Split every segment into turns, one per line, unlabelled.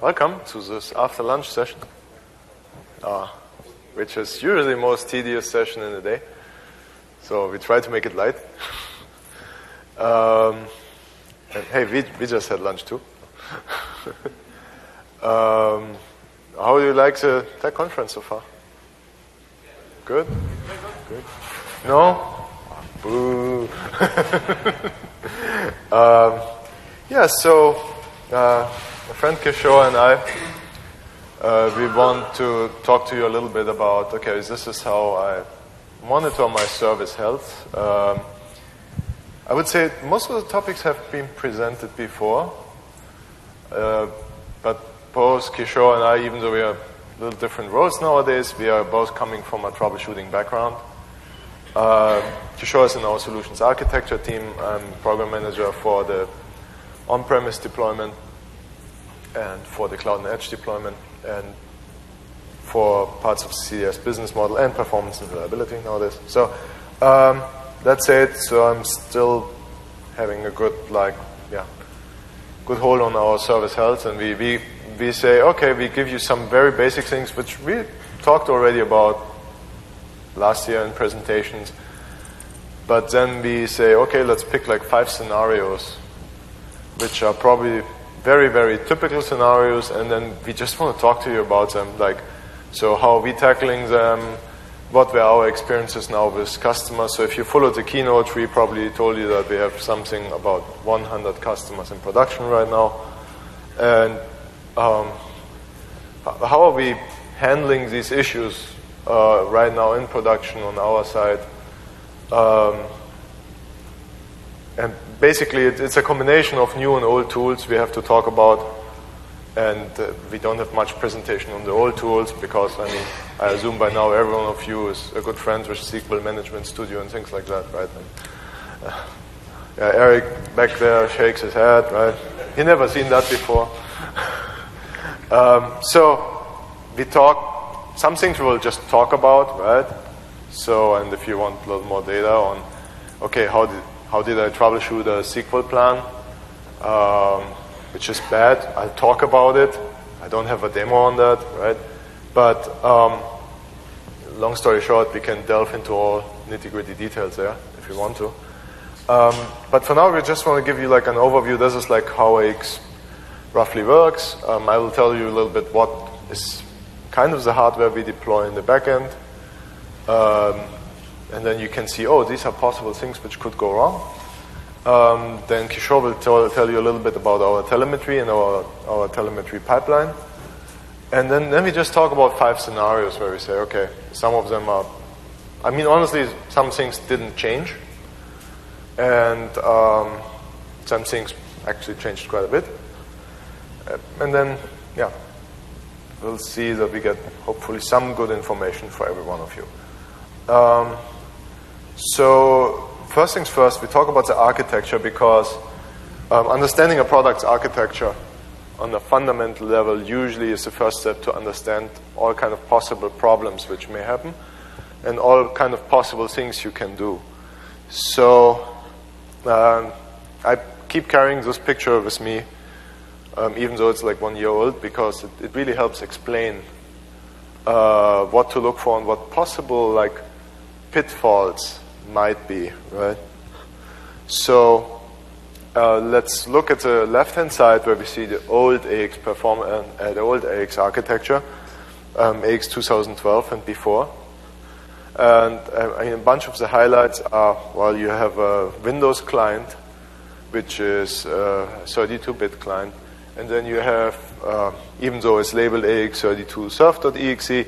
Welcome to this after lunch session, which is usually the most tedious session in the day. So we try to make it light. And hey, we just had lunch too. How do you like the tech conference so far? Good? Good. No? Boo. Yeah, so my friend Kishore and I, we want to talk to you a little bit about, okay, this is how I monitor my service health. I would say most of the topics have been presented before, but both Kishore and I, even though we have a little different roles nowadays, we are both coming from a troubleshooting background. Kishore is in our solutions architecture team. I'm program manager for the on-premise deployment and for the cloud and edge deployment and for parts of the CDS business model and performance and reliability nowadays. So that's it. So I'm still having a good, good hold on our service health, and we say, okay, we give you some very basic things which we talked already about last year in presentations, but then we say, okay, let's pick like 5 scenarios which are probably very, very typical scenarios, and then we just want to talk to you about them, so how are we tackling them, what were our experiences now with customers. So if you followed the keynote, we probably told you that we have something about 100 customers in production right now, and how are we handling these issues right now in production on our side. And basically, it's a combination of new and old tools we have to talk about. And we don't have much presentation on the old tools because, I assume by now every one of you is a good friend with SQL Management Studio and things like that, right? And, Eric back there shakes his head, right? He never seen that before. So we talk, some things we will just talk about, right? So, and if you want a little more data on, okay, how did I troubleshoot a SQL plan, which is bad. I'll talk about it. I don't have a demo on that, right? But long story short, we can delve into all nitty-gritty details there if you want to. But for now, we just want to give you like an overview. This is like how AX roughly works. I will tell you a little bit what is kind of the hardware we deploy in the back end. And then you can see, oh, these are possible things which could go wrong. Then Kishore will tell you a little bit about our telemetry and our telemetry pipeline. And then we just talk about 5 scenarios where we say, okay, some of them are, honestly, some things didn't change. And some things actually changed quite a bit. And then, yeah, we'll see that we get hopefully some good information for every one of you. So first things first, we talk about the architecture because understanding a product's architecture on a fundamental level usually is the first step to understand all kind of possible problems which may happen and all kind of possible things you can do. So I keep carrying this picture with me, even though it's like 1 year old, because it really helps explain what to look for and what possible pitfalls might be, right? So let's look at the left-hand side where we see the old AX the old AX architecture, AX 2012 and before. And a bunch of the highlights are, well, you have a Windows client, which is a 32-bit client, and then you have, even though it's labeled AX32 surf.exe,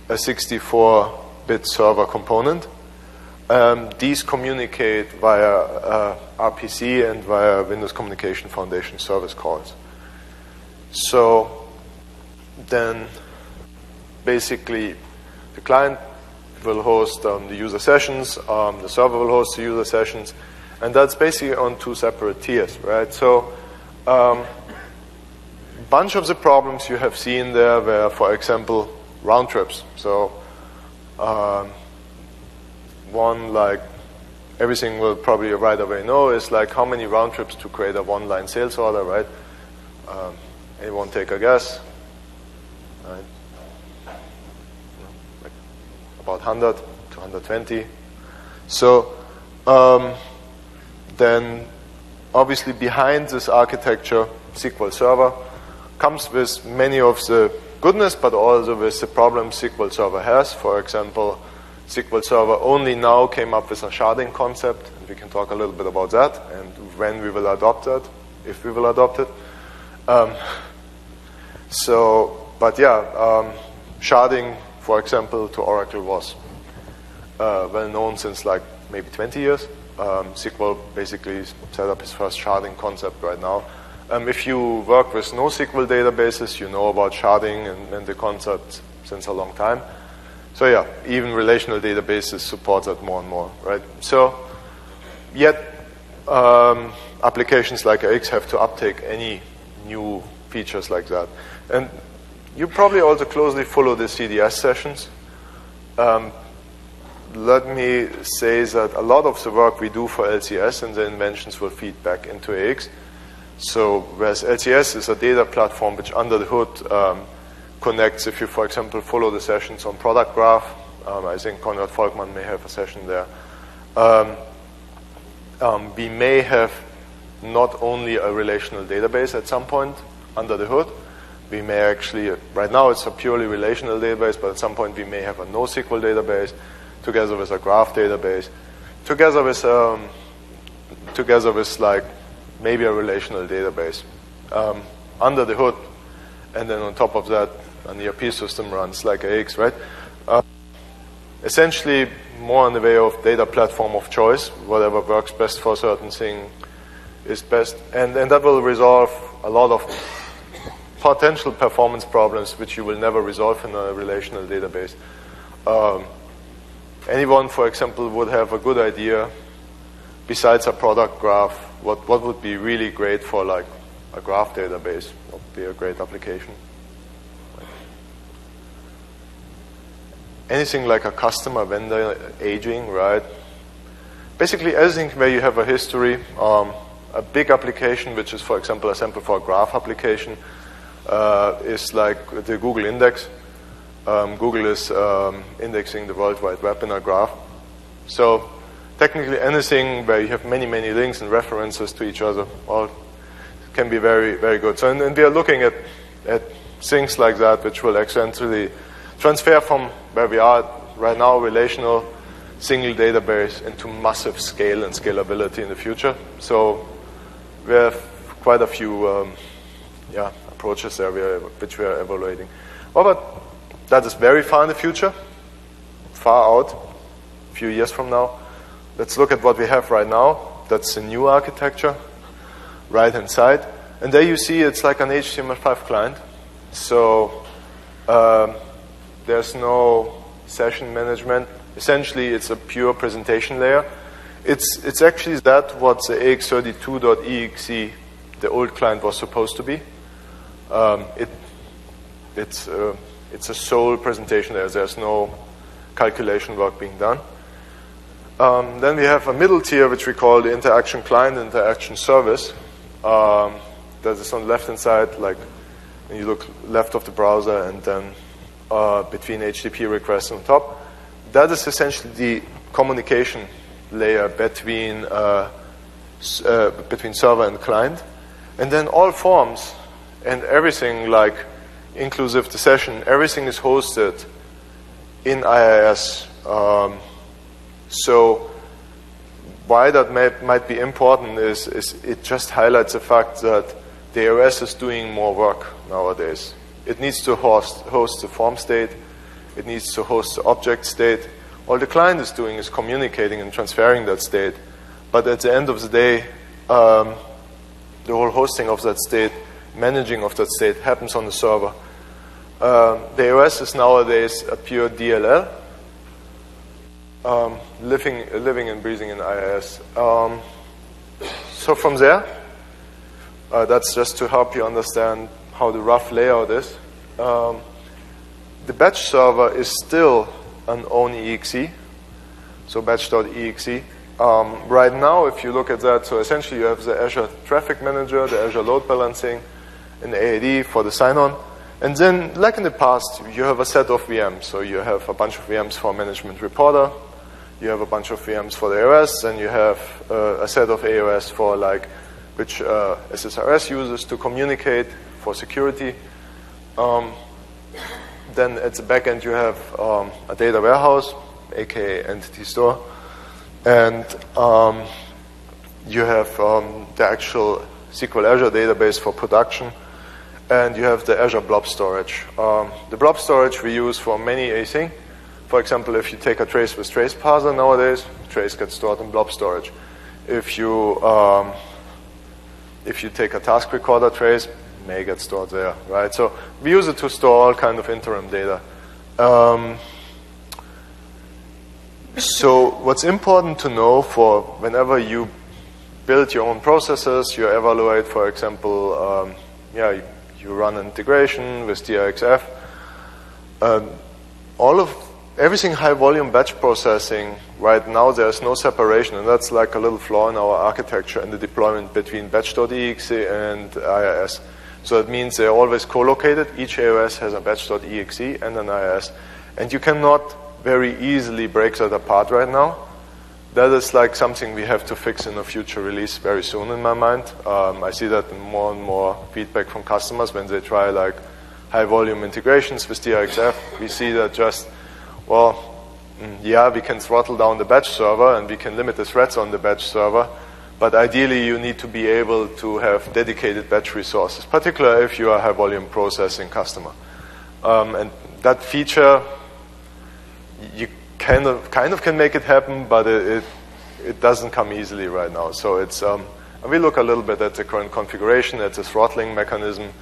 a 64-bit server component. These communicate via RPC and via Windows Communication Foundation service calls. So then basically the client will host the user sessions, the server will host the user sessions, and that's basically on 2 separate tiers, right? So bunch of the problems you have seen there were, for example, round trips. So one, everything will probably right away know is how many round trips to create a 1-line sales order, right? Anyone take a guess? Right. Like about 100 to 120. So then obviously behind this architecture, SQL Server comes with many of the goodness, but also with the problems SQL Server has. For example, SQL Server only now came up with a sharding concept, and we can talk a little bit about that and when we will adopt that, if we will adopt it. Sharding, for example, to Oracle was well known since like maybe 20 years. SQL basically set up its first sharding concept right now. If you work with NoSQL databases, you know about sharding and the concept since a long time. So yeah, even relational databases support that more and more, right? So yet applications like AX have to uptake any new features like that. And you probably also closely follow the CDS sessions. Let me say that a lot of the work we do for LCS and the inventions will feed back into AX. So whereas LCS is a data platform which under the hood connects, if you, for example, follow the sessions on Product Graph, I think Konrad Volkmann may have a session there. We may have not only a relational database at some point under the hood. We may actually, right now it's a purely relational database, but at some point we may have a NoSQL database together with a graph database, together with like maybe a relational database under the hood, and then on top of that, an ERP system runs like AX, right? Essentially, more in the way of data platform of choice. Whatever works best for a certain thing is best, and that will resolve a lot of potential performance problems which you will never resolve in a relational database. Anyone, for example, would have a good idea, besides a product graph, what would be really great for like a graph database? What would be a great application? Anything like a customer vendor aging, right? Basically everything where you have a history, a big application, which is, for example, a sample for a graph application, is like the Google index. Google is indexing the World Wide Web in a graph. So technically anything where you have many, many links and references to each other all can be very, very good. So and we are looking at things like that which will essentially transfer from where we are right now, relational single database, into massive scale and scalability in the future. So we have quite a few approaches there which we are evaluating. But that is very far in the future, far out, a few years from now. Let's look at what we have right now. That's the new architecture, right-hand side. And there you see it's like an HTML5 client. So there's no session management. Essentially, it's a pure presentation layer. It's actually that what the AX32.exe, the old client, was supposed to be. It's a sole presentation layer. There's no calculation work being done. Then we have a middle tier, which we call the interaction client, interaction service. That is on the left-hand side, like when you look left of the browser, and then between HTTP requests on top. That is essentially the communication layer between server and client. And then all forms and everything, like inclusive the session, everything is hosted in IIS. So why that might be important is it just highlights the fact that the AOS is doing more work nowadays. It needs to host the form state. It needs to host the object state. All the client is doing is communicating and transferring that state. But at the end of the day, the whole hosting of that state, managing of that state happens on the server. The AOS is nowadays a pure DLL, living and breathing in IIS. So from there, that's just to help you understand how the rough layout is. The batch server is still an own exe, so batch.exe. Right now, if you look at that, so essentially you have the Azure Traffic Manager, the Azure Load Balancing, in AAD for the sign-on. And then, like in the past, you have a set of VMs. So you have a bunch of VMs for management reporter, you have a bunch of VMs for the AOS, and you have a set of AOS for like which SSRS uses to communicate for security. Then at the back end you have a data warehouse, aka entity store, and you have the actual SQL Azure database for production, and you have the Azure blob storage. The blob storage we use for many async. For example, if you take a trace with trace parser nowadays, trace gets stored in blob storage. If you take a task recorder trace, may get stored there, right? So we use it to store all kind of interim data. So what's important to know for whenever you build your own processes, you evaluate, for example, you run an integration with DRXF. Everything high volume batch processing, right now there's no separation, and that's like a little flaw in our architecture and the deployment between batch.exe and IIS. So it means they're always co-located. Each AOS has a batch.exe and an IIS. And you cannot very easily break that apart right now. That is like something we have to fix in a future release very soon in my mind. I see that in more and more feedback from customers when they try like high volume integrations with DRXF. We see that just, we can throttle down the batch server and we can limit the threads on the batch server. But ideally, you need to be able to have dedicated batch resources, particularly if you are a high volume processing customer. And that feature, you kind of can make it happen, but it doesn't come easily right now. So it's we look a little bit at the current configuration, at the throttling mechanism,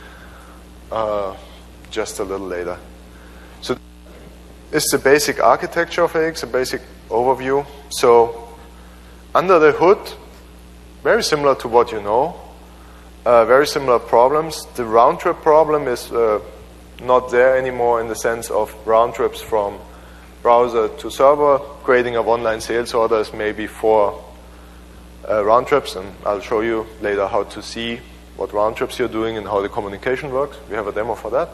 just a little later. So it's the basic architecture of AX, a basic overview. So under the hood, very similar to what you know, very similar problems. The round trip problem is not there anymore in the sense of round trips from browser to server. Creating a one-line sales order is maybe 4 round trips, and I'll show you later how to see what round trips you're doing and how the communication works. We have a demo for that.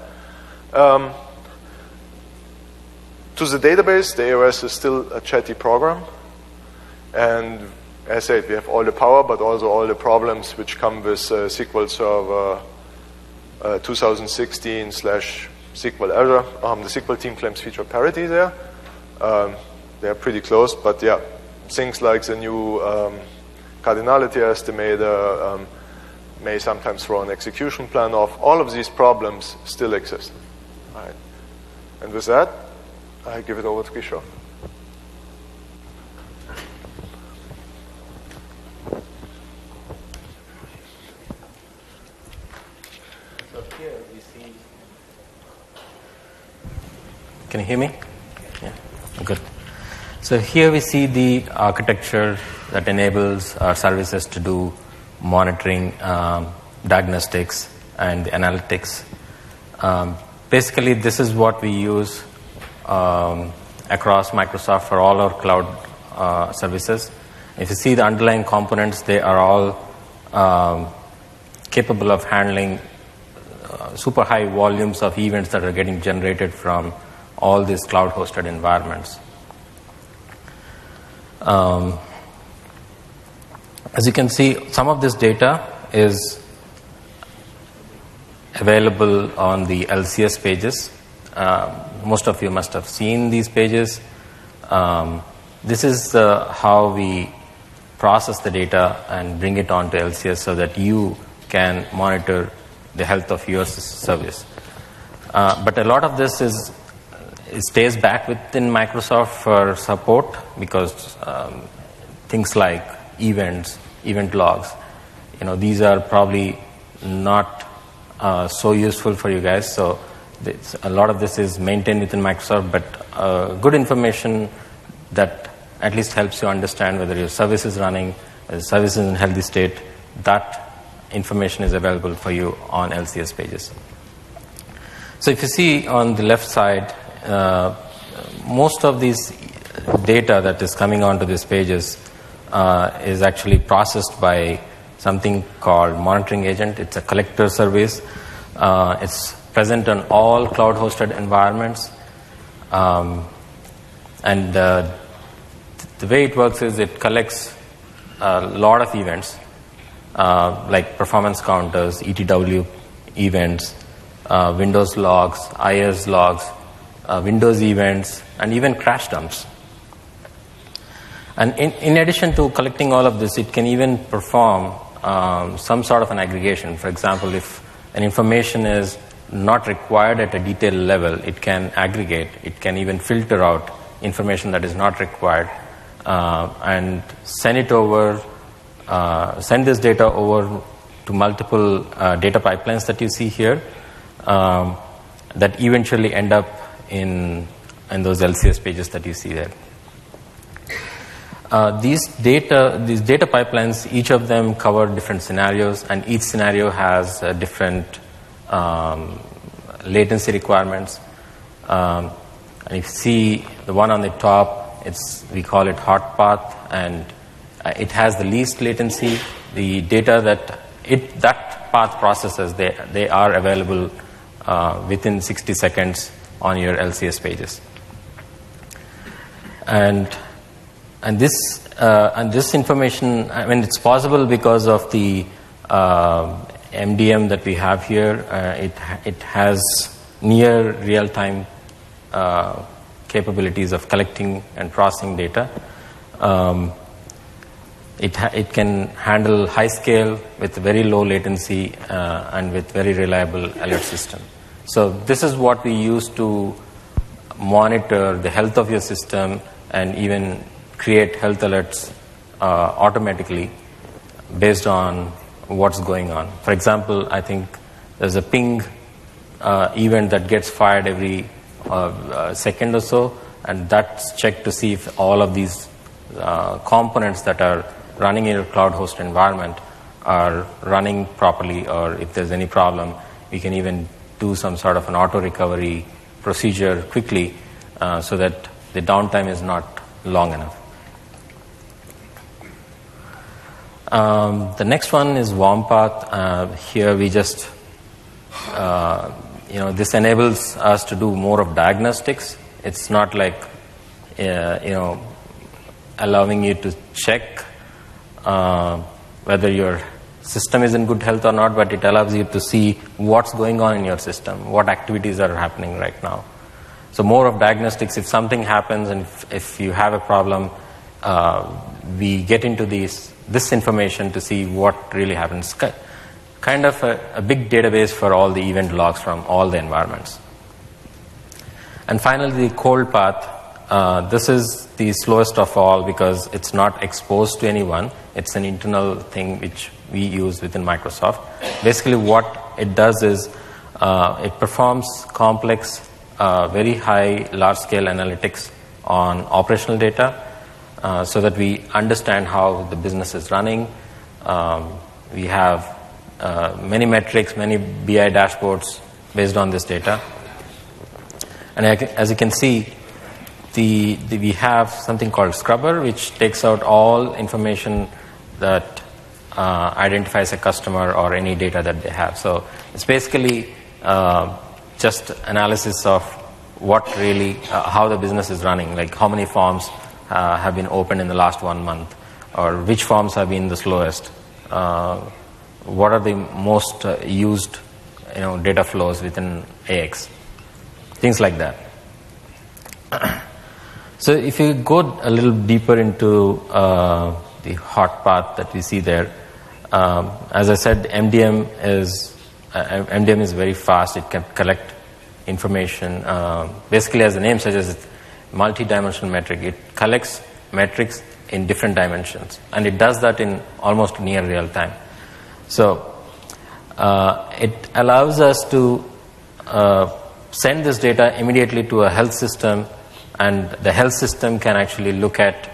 To the database, the AOS is still a chatty program, and as I said, we have all the power, but also all the problems which come with SQL Server 2016/SQL Azure. The SQL team claims feature parity there. They're pretty close, but yeah, things like the new cardinality estimator may sometimes throw an execution plan off. All of these problems still exist. Right. And with that, I give it over to Kishore.
So here we see. Can you hear me? Yeah, good. So here we see the architecture that enables our services to do monitoring, diagnostics, and analytics. Basically, this is what we use across Microsoft for all our cloud services. If you see the underlying components, they are all capable of handling super high volumes of events that are getting generated from all these cloud-hosted environments. As you can see, some of this data is available on the LCS pages. Most of you must have seen these pages. This is how we process the data and bring it onto LCS so that you can monitor the health of your service. But a lot of this it stays back within Microsoft for support because things like events, event logs, these are probably not so useful for you guys. So a lot of this is maintained within Microsoft, but good information that at least helps you understand whether your service is running, whether the service is in a healthy state. That information is available for you on LCS pages. So if you see on the left side, most of these data that is coming onto these pages is actually processed by something called monitoring agent. It's a collector service. It's present on all cloud-hosted environments. And the way it works is it collects a lot of events, like performance counters, ETW events, Windows logs, IS logs, Windows events, and even crash dumps. And in addition to collecting all of this, it can even perform some sort of an aggregation. For example, if an information is not required at a detailed level, it can aggregate. It can even filter out information that is not required and send it over, send this data over to multiple data pipelines that you see here that eventually end up in those LCS pages that you see there. These data pipelines, each of them cover different scenarios, and each scenario has different latency requirements. And if you see the one on the top, we call it Whomp Path, and it has the least latency. The data that path processes, they are available within 60 seconds on your LCS pages. And this information, I mean, it's possible because of the MDM that we have here. It has near real-time capabilities of collecting and processing data. It can handle high scale with very low latency and with very reliable alert system. So this is what we use to monitor the health of your system and even create health alerts automatically based on what's going on. For example, I think there's a ping event that gets fired every second or so, and that's checked to see if all of these components that are running in your cloud host environment are running properly, or if there's any problem, we can even do some sort of an auto recovery procedure quickly so that the downtime is not long enough. The next one is Whomp Path. Here we just, this enables us to do more of diagnostics. It's not like, allowing you to check whether your system is in good health or not, but it allows you to see what's going on in your system, what activities are happening right now. So more of diagnostics. If something happens and if you have a problem, we get into this information to see what really happens. Kind of a big database for all the event logs from all the environments. And finally, the cold path. This is the slowest of all because it's not exposed to anyone. It's an internal thing which we use within Microsoft. Basically, what it does is it performs complex, very high, large-scale analytics on operational data so that we understand how the business is running. We have many metrics, many BI dashboards based on this data. And as you can see, we have something called Scrubber, which takes out all information that identifies a customer or any data that they have. So it's basically just analysis of what really, how the business is running, like how many forms have been opened in the last 1 month, or which forms have been the slowest, what are the most used data flows within AX, things like that. So if you go a little deeper into the hot path that we see there, as I said, MDM is very fast. It can collect information. Basically, as the name suggests, it's multi-dimensional metric. It collects metrics in different dimensions, and it does that in almost near real time. So it allows us to send this data immediately to a health system, and the health system can actually look at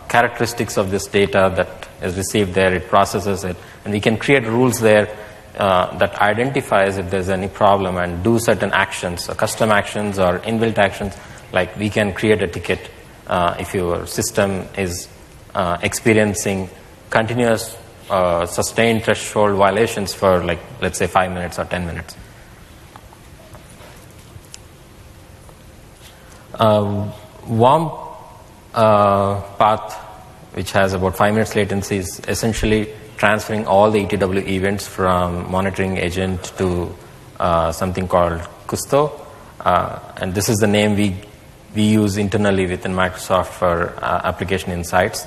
characteristics of this data that is received there. It processes it, and we can create rules there that identifies if there's any problem and do certain actions, custom actions or inbuilt actions. Like we can create a ticket if your system is experiencing continuous sustained threshold violations for, like, let's say 5 minutes or 10 minutes. Whomp Path, which has about 5 minutes latency, is essentially transferring all the ETW events from monitoring agent to something called Custo. And this is the name we use internally within Microsoft for application insights.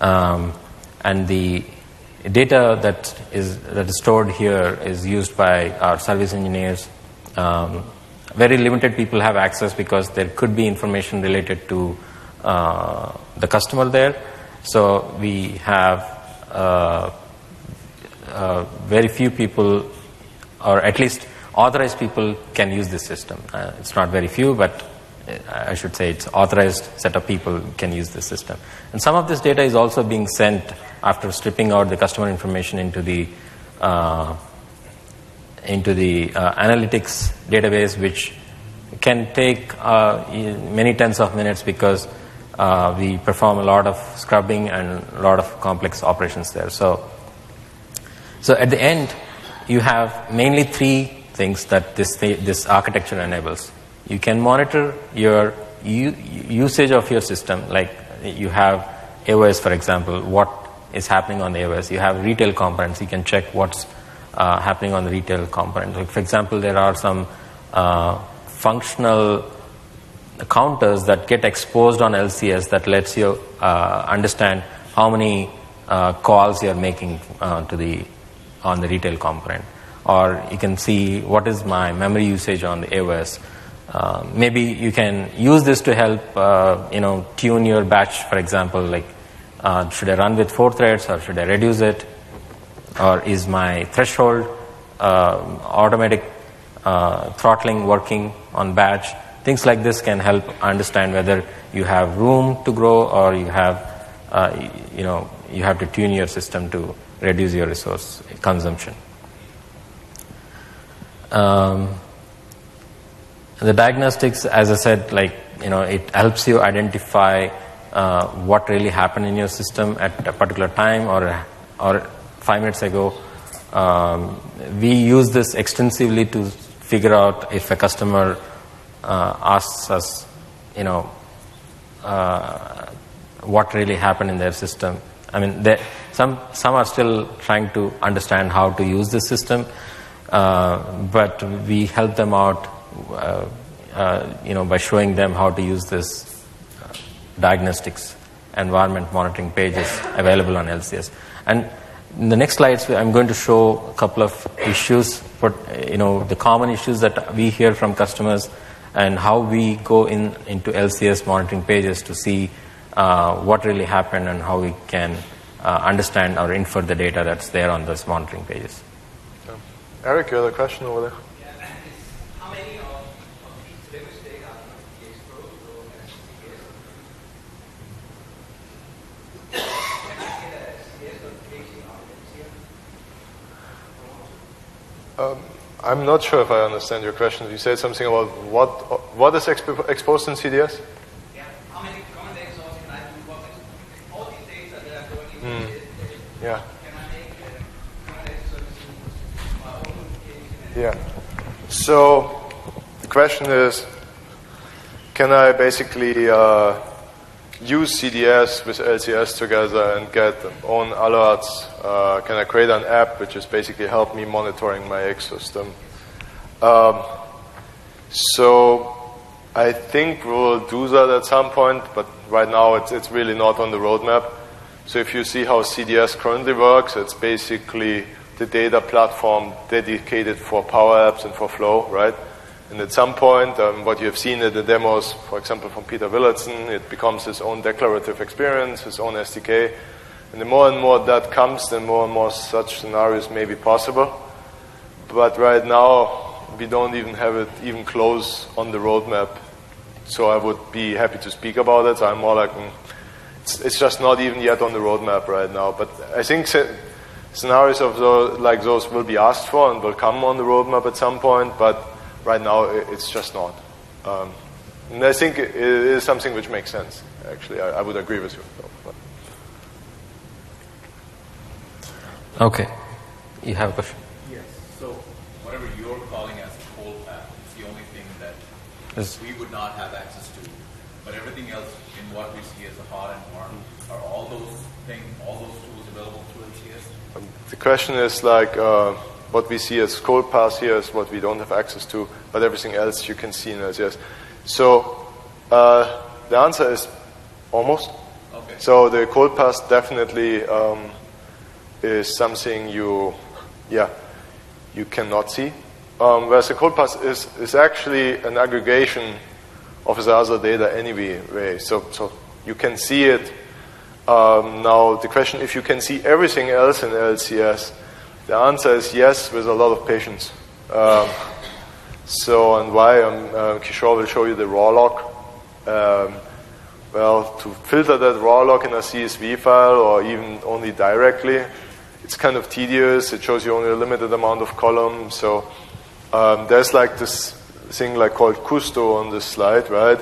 And the data that is stored here is used by our service engineers. Very limited people have access because there could be information related to the customer there. So we have very few people, or at least authorized people, can use this system. It's not very few, but I should say it's authorized set of people can use this system. And some of this data is also being sent after stripping out the customer information into the analytics database, which can take many tens of minutes because we perform a lot of scrubbing and a lot of complex operations there. So at the end, you have mainly three things that this architecture enables. You can monitor your usage of your system, like you have AOS, for example, what is happening on the AOS. You have retail components. You can check what's happening on the retail component. Like, for example, there are some functional counters that get exposed on LCS that lets you understand how many calls you're making on the retail component. Or you can see what is my memory usage on the AOS. Maybe you can use this to help tune your batch, for example, like should I run with 4 threads or should I reduce it? Or is my threshold automatic throttling working on batch? Things like this can help understand whether you have room to grow or you have to tune your system to reduce your resource consumption. The diagnostics, as I said, it helps you identify what really happened in your system at a particular time or 5 minutes ago. We use this extensively to figure out if a customer asks us, what really happened in their system. I mean, some are still trying to understand how to use the system, but we help them out, by showing them how to use this diagnostics environment monitoring pages available on LCS. And in the next slides, I'm going to show a couple of issues, the common issues that we hear from customers and how we go into LCS monitoring pages to see what really happened and how we can understand or infer the data that's there on those monitoring pages.
Eric, you had a question over there?
Yeah, how many of these limits data are going to be exposed to LCS? Can I get a LCS notification on LCS?
I'm not sure if I understand your question. You said something about what is exposed in CDS?
Yeah, how many common data sources can I do? All these data that are going into this,
Yeah.
can I make common data services my own notification?
Yeah. So the question is, can I basically use CDS with LCS together and get own alerts? Can I create an app which is basically help me monitoring my X system? So I think we'll do that at some point, but right now it's really not on the roadmap. So if you see how CDS currently works, it's basically the data platform dedicated for Power Apps and for Flow, right? And at some point, what you have seen in the demos, for example, from Peter Willardson, it becomes his own declarative experience, his own SDK. And the more and more that comes, the more and more such scenarios may be possible. But right now, we don't even have it even close on the roadmap. So I would be happy to speak about it. So I'm more like, it's just not even yet on the roadmap right now. But I think scenarios of those, like those will be asked for and will come on the roadmap at some point. But right now, it's just not. And I think it is something which makes sense, actually. I would agree with you.
Okay. You have a question?
Yes. So whatever you're calling as a cold path is the only thing that we would not have access to. But everything else in what we see as a hot and warm, are all those tools available through LCS?
The question is like what we see as cold path here is what we don't have access to, but everything else you can see in LCS. So the answer is almost.
Okay.
So the cold path definitely is something you cannot see. Whereas the cold path is actually an aggregation of the other data anyway. So you can see it. Now the question, if you can see everything else in LCS, the answer is yes, with a lot of patience. So, and why? Kishore will show you the raw log. Well, to filter that raw log in a CSV file or even only directly, it's kind of tedious. It shows you only a limited amount of columns. So there's like this thing like called Custo on this slide, right?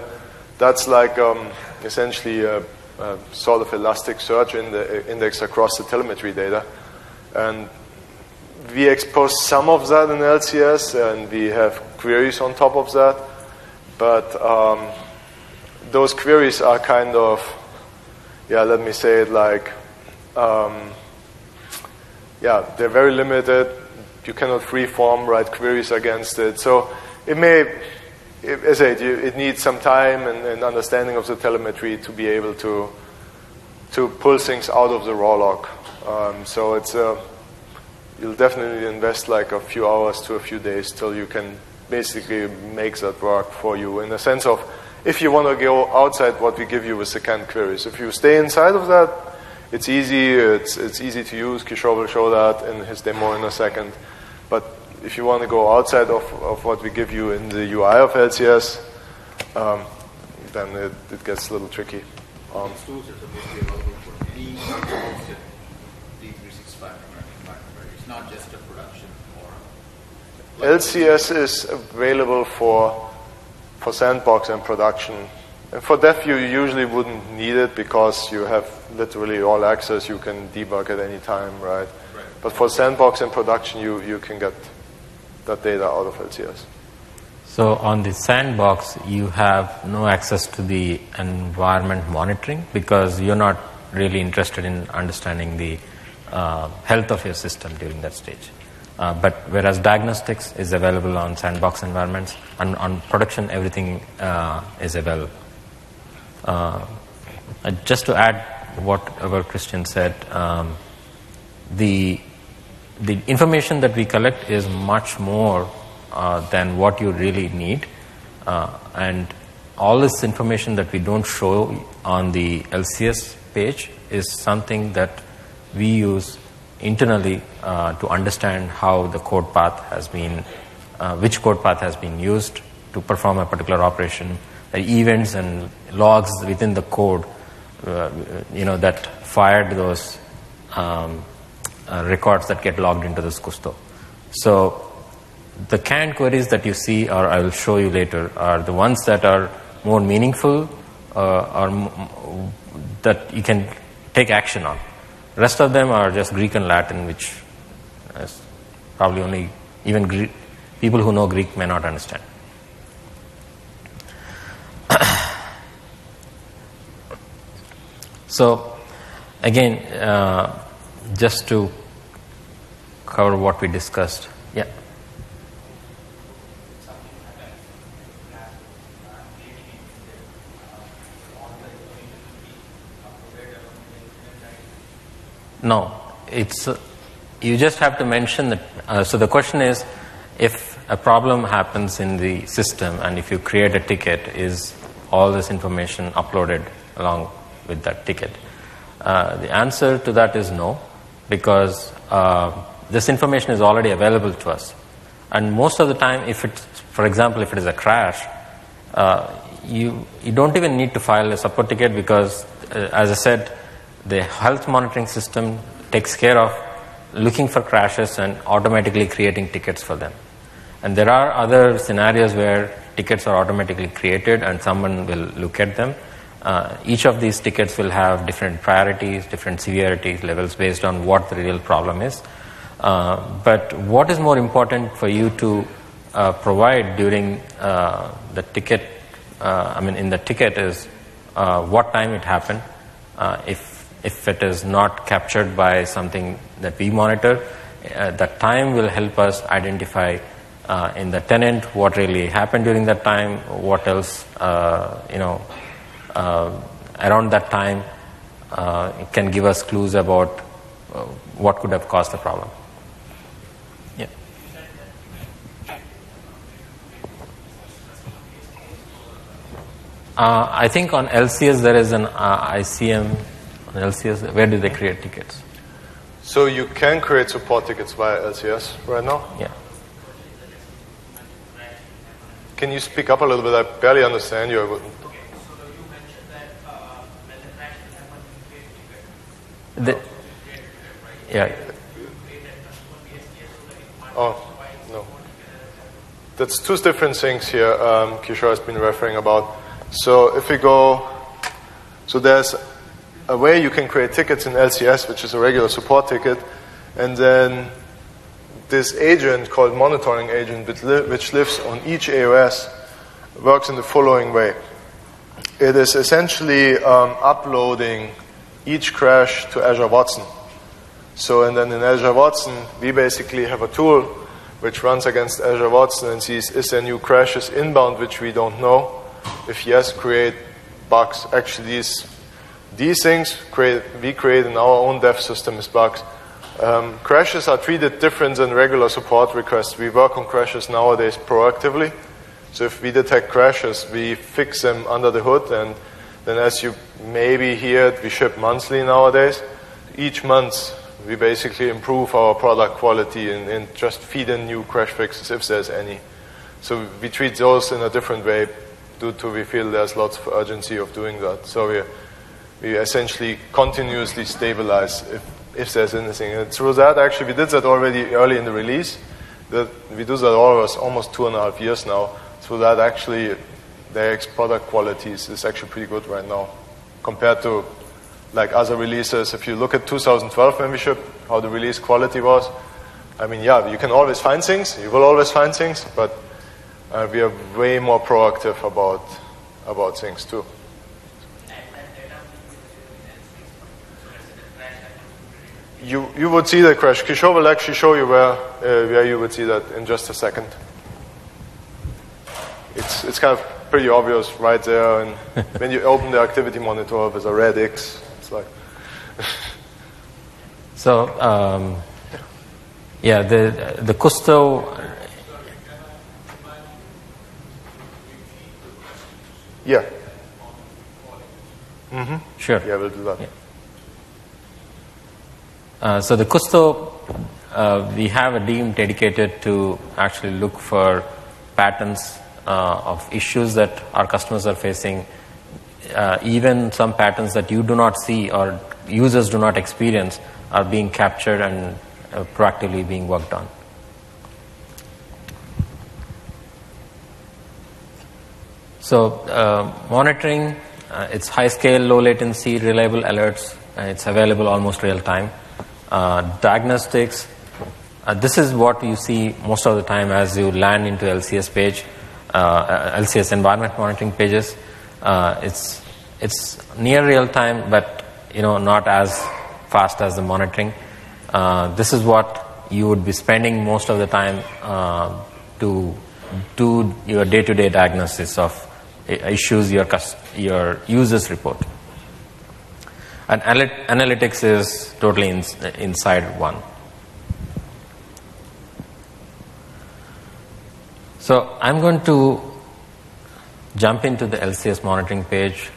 That's like essentially a sort of Elasticsearch index across the telemetry data. And we expose some of that in LCS, and we have queries on top of that. But those queries are kind of, let me say it like, they're very limited. You cannot freeform write queries against it. So it may, as I said, it needs some time and understanding of the telemetry to be able to pull things out of the raw log. So it's you'll definitely invest like a few hours to a few days till you can basically make that work for you, in the sense of if you want to go outside what we give you with the canned queries. If you stay inside of that, it's easy. It's easy to use. Kishore will show that in his demo in a second. But if you want to go outside of what we give you in the UI of LCS, then it gets a little tricky.
These tools are basically available for any hosted D365 environment. It's not just a production or...
LCS is available for Sandbox and Production. And for dev, you usually wouldn't need it because you have literally all access. You can debug at any time, right? But for Sandbox and Production, you can get that data out of LCS.
So on the Sandbox, you have no access to the environment monitoring because you're not really interested in understanding the health of your system during that stage. But whereas diagnostics is available on Sandbox environments, and on production, everything is available. Just to add whatever Chrisian said, the information that we collect is much more than what you really need, and all this information that we don't show on the LCS page is something that we use internally to understand how the code path has been, which code path has been used to perform a particular operation, the events and logs within the code, that fired those records that get logged into this Custo. So the canned queries that you see, or I will show you later, are the ones that are more meaningful or that you can take action on. Rest of them are just Greek and Latin, which is probably only even people who know Greek may not understand. So again, just to cover what we discussed. Yeah. No, it's you just have to mention that. So the question is, if a problem happens in the system and if you create a ticket, is all this information uploaded along with that ticket? The answer to that is no, because this information is already available to us. And most of the time, if it's, for example, if it is a crash, you don't even need to file a support ticket because, as I said, the health monitoring system takes care of looking for crashes and automatically creating tickets for them. And there are other scenarios where tickets are automatically created and someone will look at them. Each of these tickets will have different priorities, different severity levels based on what the real problem is. But what is more important for you to provide during the ticket, in the ticket is what time it happened. If it is not captured by something that we monitor, that time will help us identify in the tenant what really happened during that time, what else, around that time it can give us clues about what could have caused the problem. Yeah. I think on LCS there is an ICM. On LCS, where do they create tickets?
So you can create support tickets via LCS right now?
Yeah.
Can you speak up a little bit? I barely understand you.
Okay, so you mentioned that when the crash will happen, you create a ticket.
Yeah.
Oh, no. That's two different things here Kishore has been referring about. So if we go, so there's a way you can create tickets in LCS, which is a regular support ticket, and then this agent called monitoring agent, which lives on each AOS, works in the following way. It is essentially uploading each crash to Azure Watson. So, and then in Azure Watson, we basically have a tool which runs against Azure Watson and sees, is there new crashes inbound which we don't know? If yes, create bugs. Actually, these things we create in our own dev system as bugs. Crashes are treated different than regular support requests. We work on crashes nowadays proactively. So if we detect crashes, we fix them under the hood, and then as you maybe hear, we ship monthly nowadays. Each month, we basically improve our product quality and just feed in new crash fixes if there's any. So we treat those in a different way due to we feel there's lots of urgency of doing that. So we essentially continuously stabilize if there's anything. And through that, actually, we did that already early in the release. We do that almost 2.5 years now. Through that, actually, the product quality is actually pretty good right now compared to like other releases. If you look at 2012 when we shipped, how the release quality was, I mean, yeah, you can always find things. You will always find things, but we are way more proactive about things too. You would see the crash. Kishore will actually show you where you would see that in just a second. It's kind of pretty obvious right there, and when you open the activity monitor with a red X, it's like.
So the Custo.
Yeah.
Sure.
Yeah, we'll do that.
Yeah. So the Custo, we have a team dedicated to actually look for patterns of issues that our customers are facing, even some patterns that you do not see or users do not experience are being captured and proactively being worked on. So monitoring, it's high scale, low latency, reliable alerts. It's available almost real time. Diagnostics, this is what you see most of the time as you land into LCS page, LCS environment monitoring pages. It's near real time, but not as fast as the monitoring. This is what you would be spending most of the time to do your day-to-day diagnosis of issues your users report. And analytics is totally inside one. So I'm going to jump into the LCS monitoring page.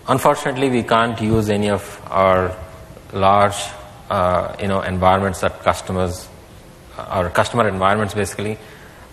Unfortunately, we can't use any of our large, environments that our customer environments basically.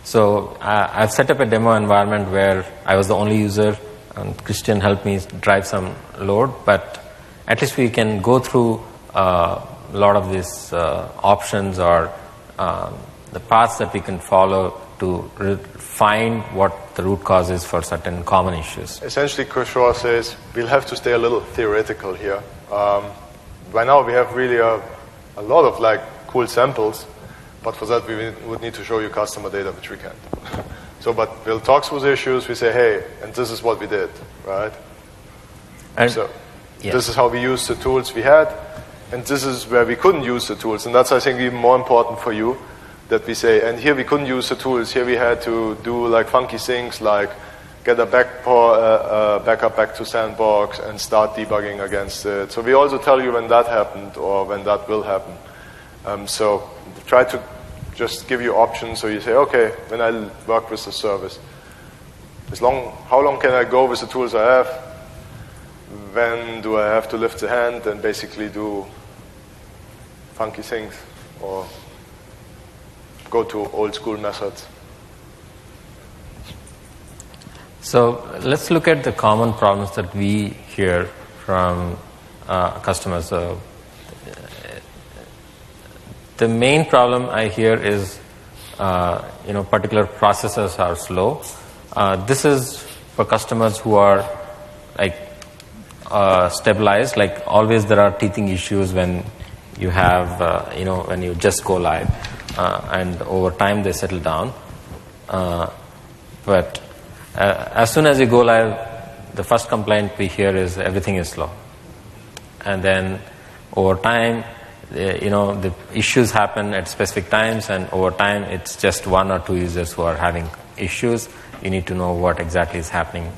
So I've set up a demo environment where I was the only user, and Chrisian helped me drive some load. But at least we can go through a lot of these options or the paths that we can follow to find what the root cause is for certain common issues.
Essentially, Kishore says we'll have to stay a little theoretical here. By now, we have really a lot of like cool samples, but for that, we would need to show you customer data, which we can't. So, but we'll talk through the issues. We say, hey, and this is what we did, right?
And
so, this is how we used the tools we had, and this is where we couldn't use the tools, and that's, I think, even more important for you, that we say, and here we couldn't use the tools. Here we had to do like funky things, like get a backup back to Sandbox and start debugging against it. So we also tell you when that happened or when that will happen. So try to just give you options. So you say, okay, when I work with the service, how long can I go with the tools I have? When do I have to lift the hand and basically do funky things or go to old school methods?
So let's look at the common problems that we hear from customers. So, the main problem I hear is, particular processors are slow. This is for customers who are like stabilized. Like always, there are teething issues when you have, when you just go live, and over time they settle down. But as soon as you go live, the first complaint we hear is everything is slow. And then over time, the issues happen at specific times, and over time it's just one or two users who are having issues. You need to know what exactly is happening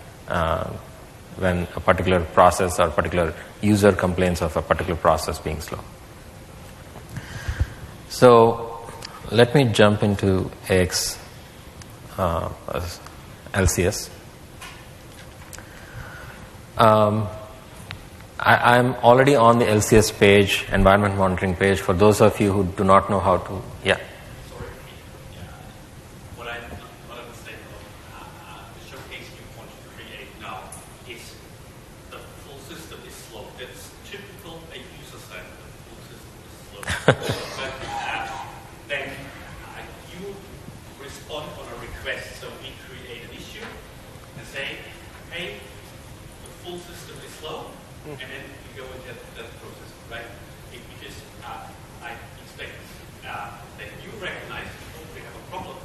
when a particular process or particular user complains of a particular process being slow. So let me jump into AX LCS. I'm already on the LCS page, environment monitoring page. For those of you who do not know how to,
Sorry. What I understand the showcase you want to create now is the full system is slow. That's typical a user side. The full system is slow. But then you respond on a request. So we create an issue and say, hey, the full system is slow. And then you go into that process, right? Because I expect that you recognize we have a problem.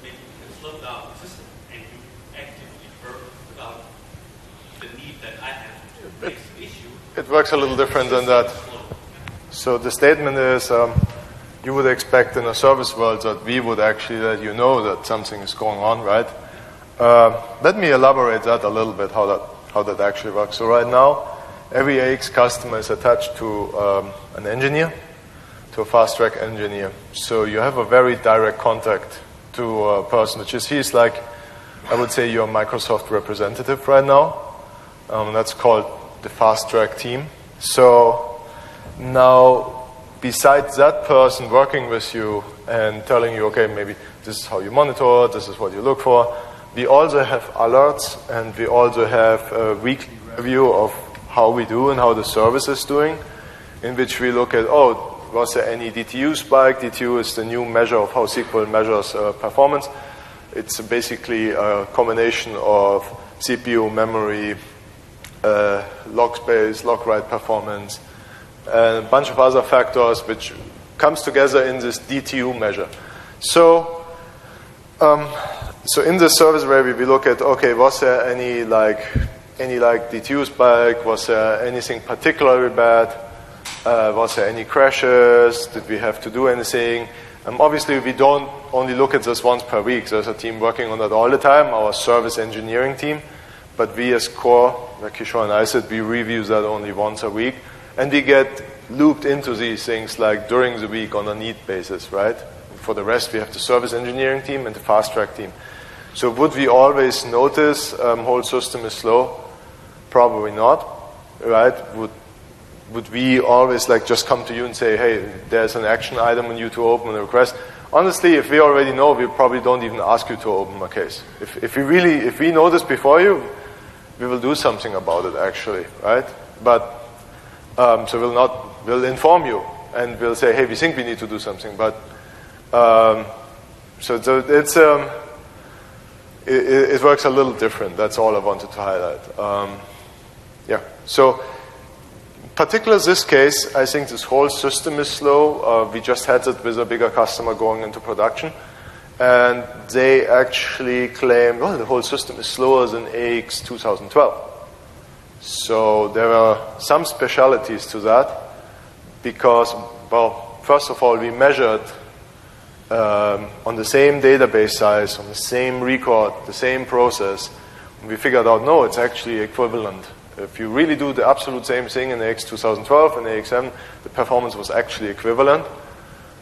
Maybe you can slow down the system and you actively work about the need that I have to fix the issue.
It works a little different than that. So the statement is, you would expect in a service world that we would actually let you know that something is going on, right? Let me elaborate that a little bit, how that actually works. So right now, every AX customer is attached to an engineer, to a fast track engineer. So you have a very direct contact to a person, which is, he's like, I would say, your Microsoft representative right now. That's called the fast track team. So now, besides that person working with you and telling you, okay, maybe this is how you monitor, this is what you look for, we also have alerts, and we also have a weekly review of how we do and how the service is doing, in which we look at, was there any DTU spike? DTU is the new measure of how SQL measures performance. It's basically a combination of CPU, memory, log space, log write performance, and a bunch of other factors which comes together in this DTU measure. So in this service where we look at, okay, was there any DTU spike? Was there anything particularly bad? Was there any crashes? Did we have to do anything? Obviously, we don't only look at this once per week. There's a team working on that all the time, our service engineering team. But we as core, like Kishore and I said, we review that only once a week. And we get looped into these things like during the week on a need basis, right? For the rest, we have the service engineering team and the fast track team. So would we always notice whole system is slow? Probably not, right? Would we always just come to you and say, hey, there's an action item on you to open a request? Honestly, if we already know, we probably don't even ask you to open a case. If we know this before you, we will do something about it actually, right? But so we'll inform you and we'll say, hey, we think we need to do something, but So it's it works a little different. That's all I wanted to highlight. Yeah. So, particular this case, I think this whole system is slow. We just had it with a bigger customer going into production, and they actually claimed, well, the whole system is slower than AX 2012. So there are some specialities to that because, well, first of all, we measured on the same database size, on the same record, the same process, and we figured out, no, it's actually equivalent. If you really do the absolute same thing in AX 2012 and AX7, the performance was actually equivalent.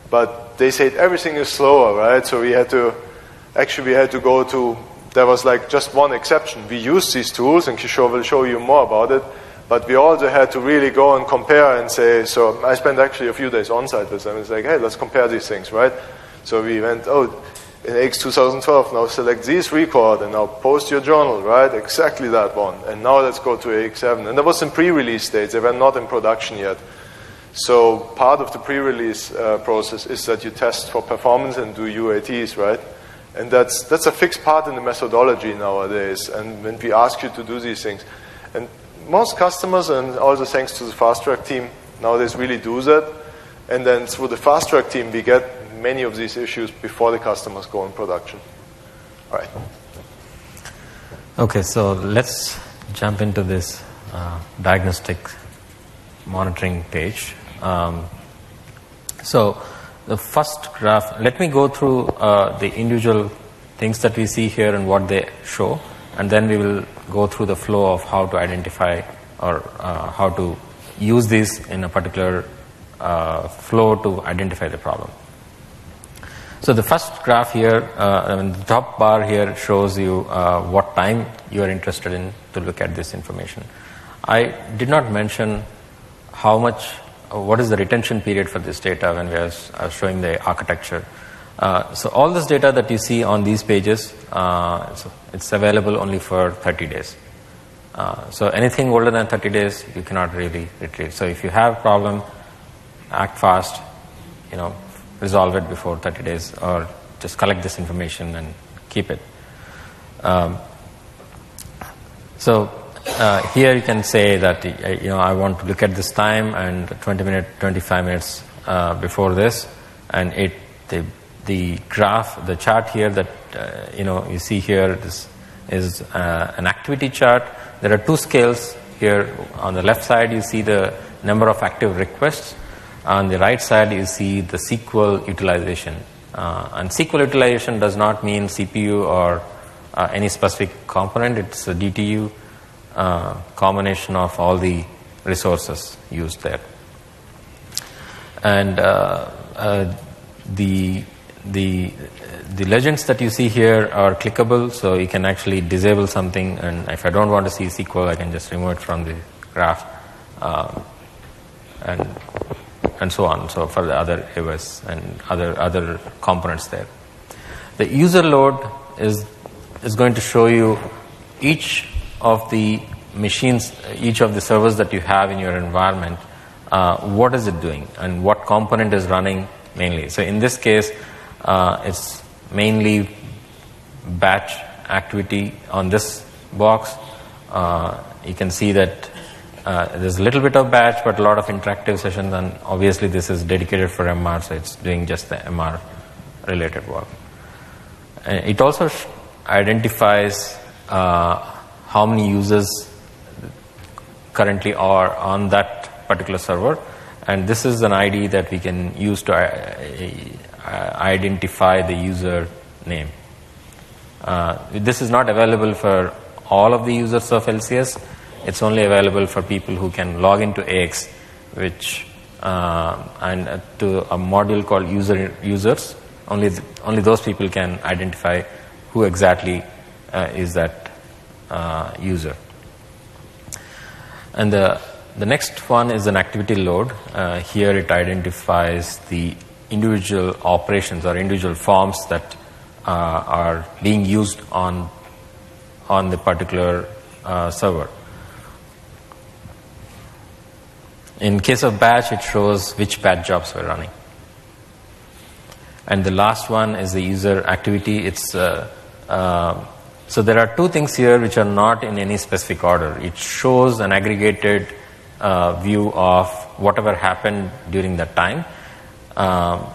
But they said everything is slower, right? So we had to go to, there was like just one exception. We used these tools, and Kishore will show you more about it, but we also had to really go and compare and say, so I spent actually a few days on site with them. It's like, hey, let's compare these things, right? So we went, in AX 2012, now select this record and now post your journal, right? Exactly that one. And now let's go to AX7. And that was in pre-release stage. They were not in production yet. So part of the pre-release process is that you test for performance and do UATs, right? And that's a fixed part in the methodology nowadays. And when we ask you to do these things, and most customers, and also thanks to the fast track team, nowadays really do that. And then through the fast track team, we get many of these issues before the customers go in production. All right.
Okay, so let's jump into this diagnostic monitoring page. So the first graph, let me go through the individual things that we see here and what they show, and then we will go through the flow of how to identify or how to use these in a particular flow to identify the problem. So the first graph here, the top bar here shows you what time you are interested in to look at this information. I did not mention how much, what is the retention period for this data when we are showing the architecture. So all this data that you see on these pages, it's available only for 30 days. So anything older than 30 days, you cannot really retrieve. So if you have a problem, act fast, resolve it before 30 days, or just collect this information and keep it. Here you can say that I want to look at this time and 25 minutes before this, and the graph, the chart here that you see here, this is an activity chart. There are two scales here. On the left side, you see the number of active requests. On the right side, you see the SQL utilization. And SQL utilization does not mean CPU or any specific component. It's a DTU combination of all the resources used there. And the legends that you see here are clickable, so you can actually disable something. And if I don't want to see SQL, I can just remove it from the graph. And so on. So for the other AOS and other components there, the user load is going to show you each of the machines, each of the servers that you have in your environment. What is it doing and what component is running mainly? So in this case, it's mainly batch activity on this box. You can see that. There's a little bit of batch, but a lot of interactive sessions, and obviously this is dedicated for MR, so it's doing just the MR related work. It also identifies how many users currently are on that particular server, and this is an ID that we can use to identify the user name. This is not available for all of the users of LCS. It's only available for people who can log into AX, which and to a module called users. Only those people can identify who exactly is that user. And the next one is an activity load. Here it identifies the individual operations or individual forms that are being used on the particular server. In case of batch, it shows which batch jobs were running. And the last one is the user activity. So there are two things here which are not in any specific order. It shows an aggregated view of whatever happened during that time.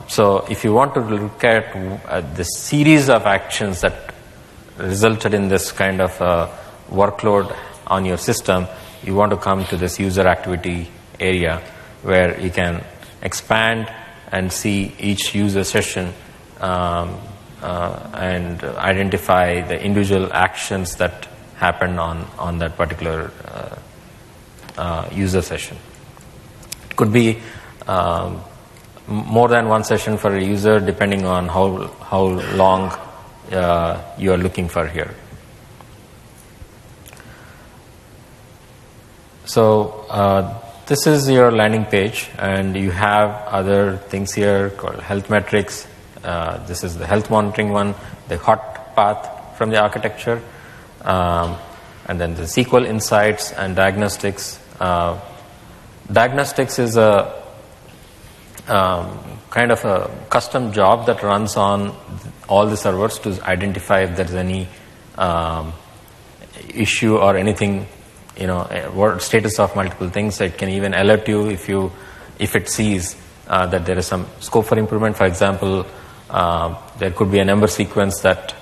So if you want to look at the series of actions that resulted in this kind of workload on your system, you want to come to this user activity area where you can expand and see each user session and identify the individual actions that happened on that particular user session. It could be more than one session for a user depending on how long you are looking for here. So this is your landing page, and you have other things here called health metrics. This is the health monitoring one, the hot path from the architecture, and then the SQL insights and diagnostics. Diagnostics is a kind of a custom job that runs on all the servers to identify if there's any issue or anything, what status of multiple things. It can even alert you if it sees that there is some scope for improvement. For example, there could be a number sequence that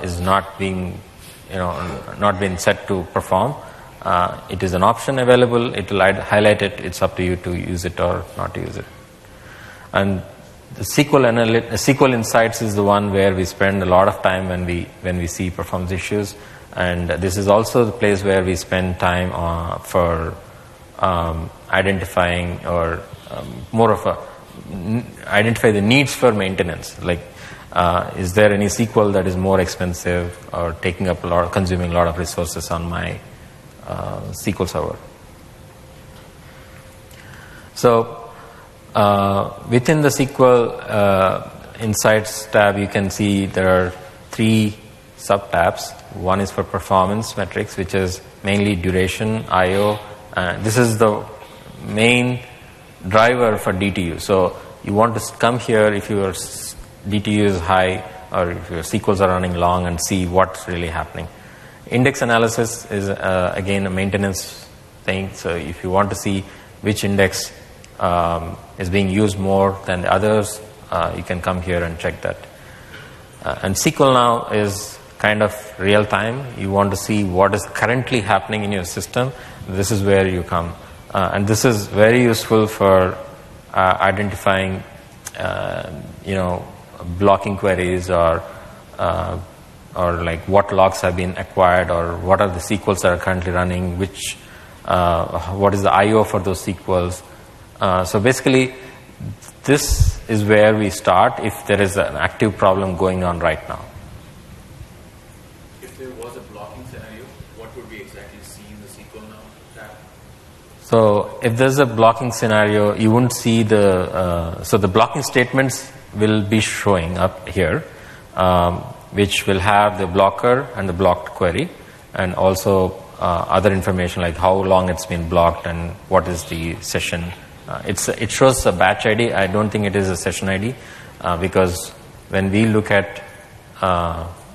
is not being set to perform. It is an option available. It will highlight it. It's up to you to use it or not to use it. And the SQL Insights is the one where we spend a lot of time when we see performance issues. And this is also the place where we spend time for identifying or identify the needs for maintenance. Like, is there any SQL that is more expensive or consuming a lot of resources on my SQL server? So within the SQL Insights tab, you can see there are 3 sub-tabs. One is for performance metrics, which is mainly duration, I/O. This is the main driver for DTU. So you want to come here if your DTU is high or if your SQLs are running long and see what's really happening. Index analysis is again a maintenance thing. So if you want to see which index is being used more than the others, you can come here and check that. And SQL now is kind of real time. You want to see what is currently happening in your system. This is where you come. And this is very useful for identifying, blocking queries or like what logs have been acquired or what are the SQLs that are currently running, what is the I/O for those SQLs. So basically, this is where we start if there is an active problem going on right now.
If there was a blocking scenario, what would we exactly see in the SQL now tab?
So if there's a blocking scenario, you wouldn't see so the blocking statements will be showing up here, which will have the blocker and the blocked query, and also other information like how long it's been blocked and what is the session. It shows a batch ID. I don't think it is a session ID because when we look at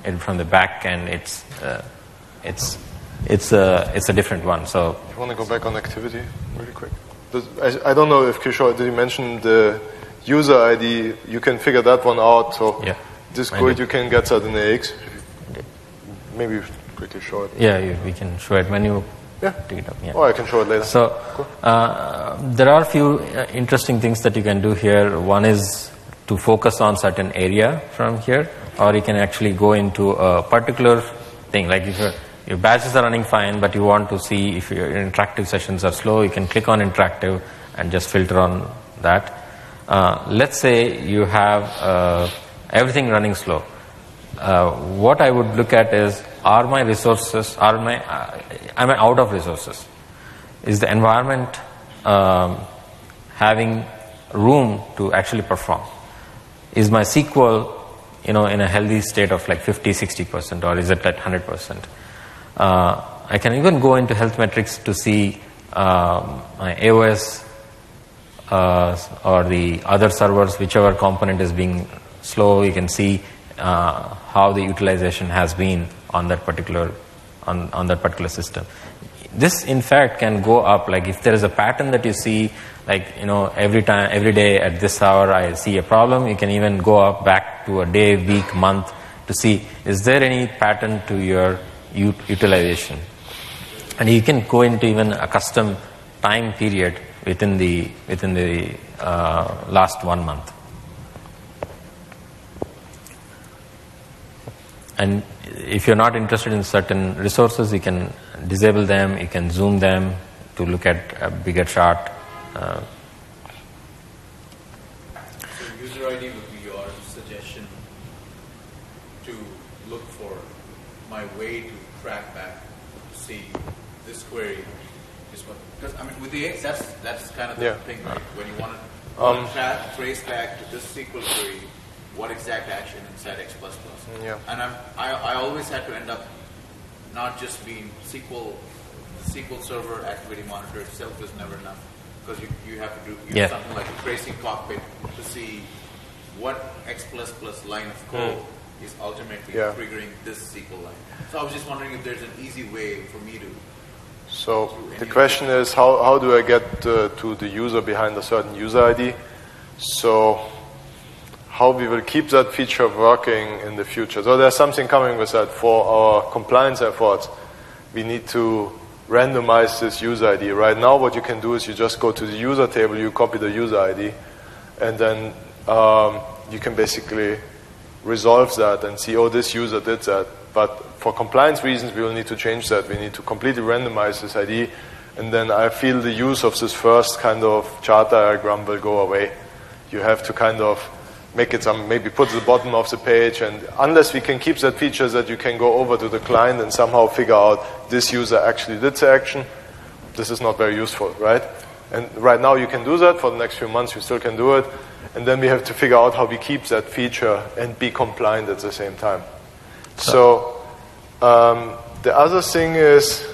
it from the back end, it's a different one. So
you want to go back on activity really quick? I don't know if Kishore, did you mention the user ID? You can figure that one out. So
yeah,
this code you can get that in AX. Maybe quickly show it.
Yeah, we can show it when you
take
it up. Yeah.
Or I can show it later.
So there are a few interesting things that you can do here. One is to focus on certain area from here, or you can actually go into a particular thing. Like if your batches are running fine, but you want to see if your interactive sessions are slow, you can click on interactive and just filter on that. Let's say you have everything running slow. What I would look at is, am I out of resources? Is the environment having room to actually perform? Is my SQL, in a healthy state of like 50-60%, or is it at 100%? I can even go into health metrics to see my AOS or the other servers, whichever component is being slow, you can see how the utilization has been on that particular system. This, in fact, can go up. Like if there is a pattern that you see, like every day at this hour I see a problem, you can even go up back to a day, week, month to see is there any pattern to your utilization, and you can go into even a custom time period within the last 1 month. And if you're not interested in certain resources, you can disable them, you can zoom them to look at a bigger chart.
So user ID would be your suggestion to look for my way to track back to see this query is what, because I mean with the X that's kind of the thing, right? When you want to trace back to this SQL query, what exact action inside X++.
Yeah.
And I always had to end up not just being SQL Server activity monitor itself is never enough, because you have to do something like a tracing cockpit to see what X++ line of code is ultimately triggering this SQL line. So I was just wondering if there's an easy way for me to.
So the question is, how do I get to the user behind a certain user ID? So how we will keep that feature working in the future. So there's something coming with that. For our compliance efforts, we need to randomize this user ID. Right now, what you can do is you just go to the user table, you copy the user ID, and then you can basically resolve that and see, oh, this user did that. But for compliance reasons, we will need to change that. We need to completely randomize this ID, and then I feel the use of this first kind of chart diagram will go away. You have to kind of make it maybe put at the bottom of the page, and unless we can keep that feature that you can go over to the client and somehow figure out this user actually did the action, this is not very useful, right? And right now you can do that. For the next few months you still can do it, and then we have to figure out how we keep that feature and be compliant at the same time. So the other thing is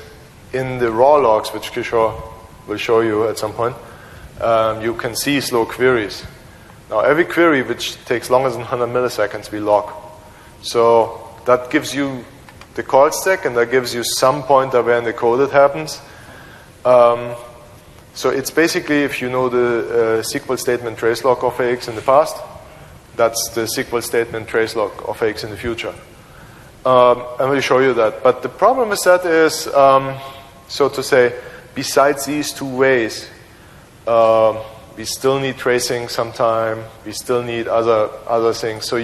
in the raw logs, which Kishore will show you at some point, you can see slow queries. Now, every query which takes longer than 100 milliseconds, we log. So that gives you the call stack, and that gives you some pointer where in the code it happens. So it's basically, if you know the SQL statement trace log of AX in the past, that's the SQL statement trace log of AX in the future. I will show you that. But the problem with that is, so to say, besides these two ways, we still need tracing sometime. We still need other things. So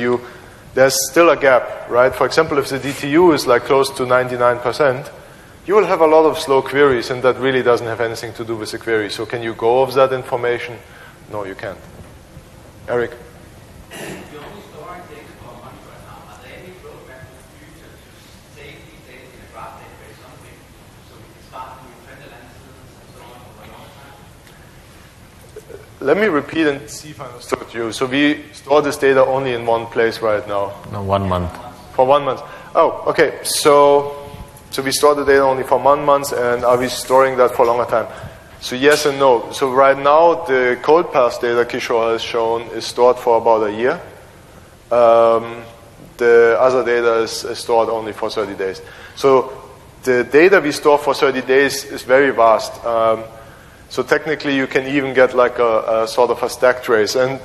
there's still a gap, right? For example, if the DTU is like close to 99%, you will have a lot of slow queries, and that really doesn't have anything to do with the query. So can you go off that information? No, you can't. Eric?
You're only storing data for a month right now. Are there any roadmaps in the future to save these data in a graph database or something, so we can start doing trend analysis and so on over a long time?
Let me repeat and see if I understood you. So we store this data only in one place right now.
No, 1 month.
For 1 month. Oh, okay. So we store the data only for 1 month, and are we storing that for a longer time? So yes and no. So right now, the cold path data Kishore has shown is stored for about a year. The other data is stored only for 30 days. So the data we store for 30 days is very vast. So technically, you can even get like a sort of a stack trace. And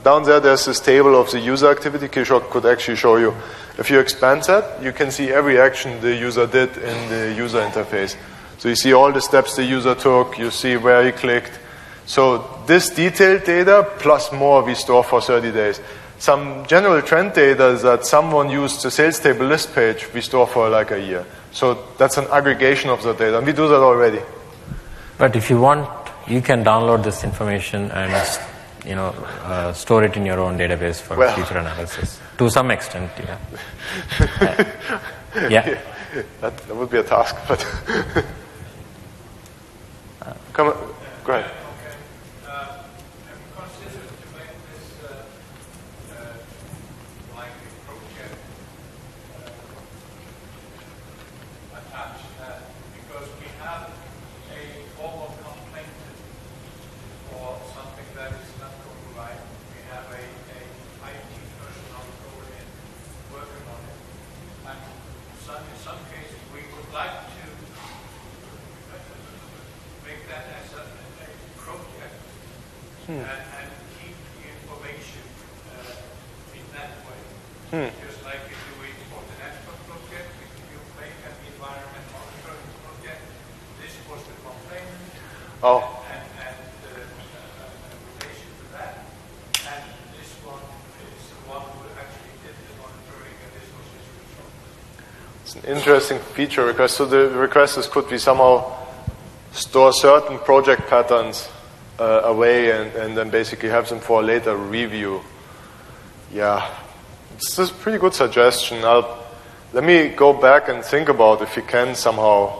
down there's this table of the user activity. Kishore could actually show you. If you expand that, you can see every action the user did in the user interface. So you see all the steps the user took. You see where he clicked. So this detailed data plus more we store for 30 days. Some general trend data is that someone used the sales table list page we store for like a year. So that's an aggregation of the data. And we do that already.
But if you want, you can download this information and store it in your own database for future analysis. To some extent, yeah. Yeah.
That would be a task, but come on, go ahead.
Have you considered to make this like a project attached? Because we have a formal complaint or something and keep the information in that way. Just like you do it for the network project, if you make an environment monitoring project, this was the complainant, and the relation to that, and this one is the one who actually did the monitoring, and this was his result.
It's an interesting feature request. So the requesters could be somehow store certain project patterns away and then basically have them for a later review. Yeah, it's a pretty good suggestion. Let me go back and think about if we can somehow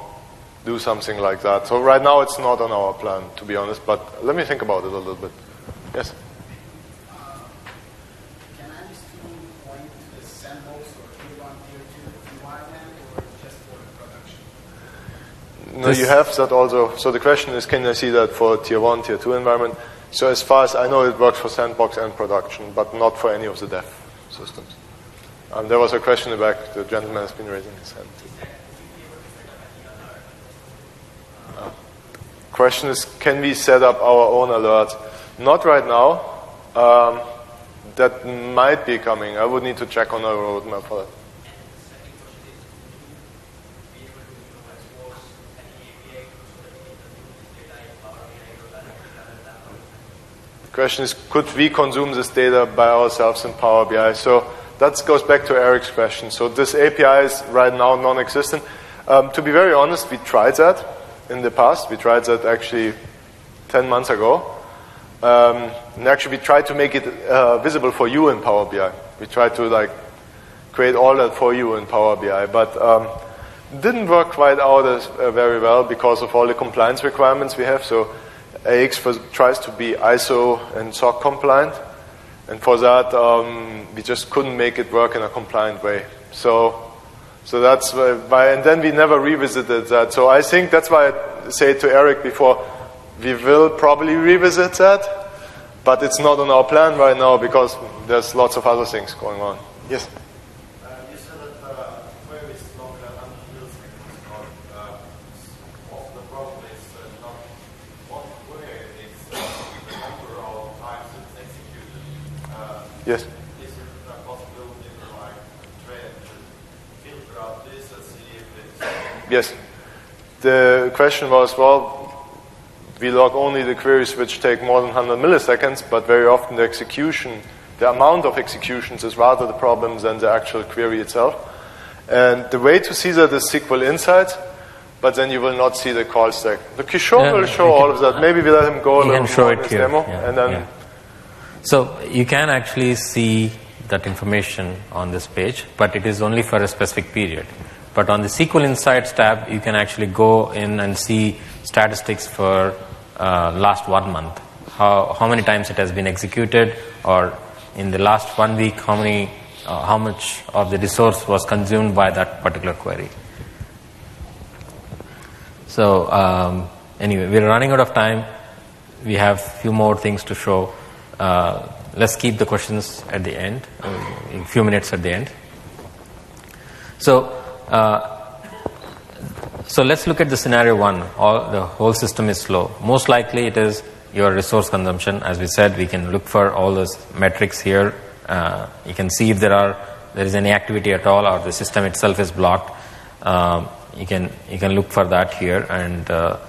do something like that. So right now it's not on our plan, to be honest, but let me think about it a little bit. Yes?
Can I still point to the Sandbox or Tier 1, Tier 2 environment, or just for the production?
No, you have that also. So the question is, can I see that for Tier 1, Tier 2 environment? So as far as I know, it works for Sandbox and Production, but not for any of the dev systems. There was a question in the back. The gentleman has been raising his hand. Question is, can we set up our own alerts? Not right now. That might be coming. I would need to check on our roadmap for that. The question is, could we consume this data by ourselves in Power BI? So that goes back to Eric's question. So this API is right now non-existent. To be very honest, we tried that in the past. We tried that actually 10 months ago. And actually we tried to make it visible for you in Power BI. We tried to create all that for you in Power BI, but it didn't work quite out as very well because of all the compliance requirements we have. So AX tries to be ISO and SOC compliant, and for that we just couldn't make it work in a compliant way. So that's why, and then we never revisited that. So I think that's why I say to Eric before, we will probably revisit that, but it's not on our plan right now because there's lots of other things going on. Yes?
You said that queries longer than 100 milliseconds, but often the problem is not one query, it's the number of times it's executed.
Yes.
Is it a possibility to try to filter out this and see if it's...
Yes. The question was, well, we log only the queries which take more than 100 milliseconds, but very often the execution, the amount of executions is rather the problem than the actual query itself. And the way to see that is SQL Insights, but then you will not see the call stack. The Kishore will show all of that. Maybe we let him go a little more in his demo. And then
So you can actually see that information on this page, but it is only for a specific period. But on the SQL Insights tab, you can actually go in and see statistics for last 1 month. How many times it has been executed, or in the last 1 week, how much of the resource was consumed by that particular query. So anyway, we're running out of time. We have a few more things to show. Let's keep the questions at the end, in a few minutes at the end. So let's look at the scenario 1. The whole system is slow. Most likely it is your resource consumption. As we said, we can look for all those metrics here. You can see if there is any activity at all, or the system itself is blocked. You can look for that here. And the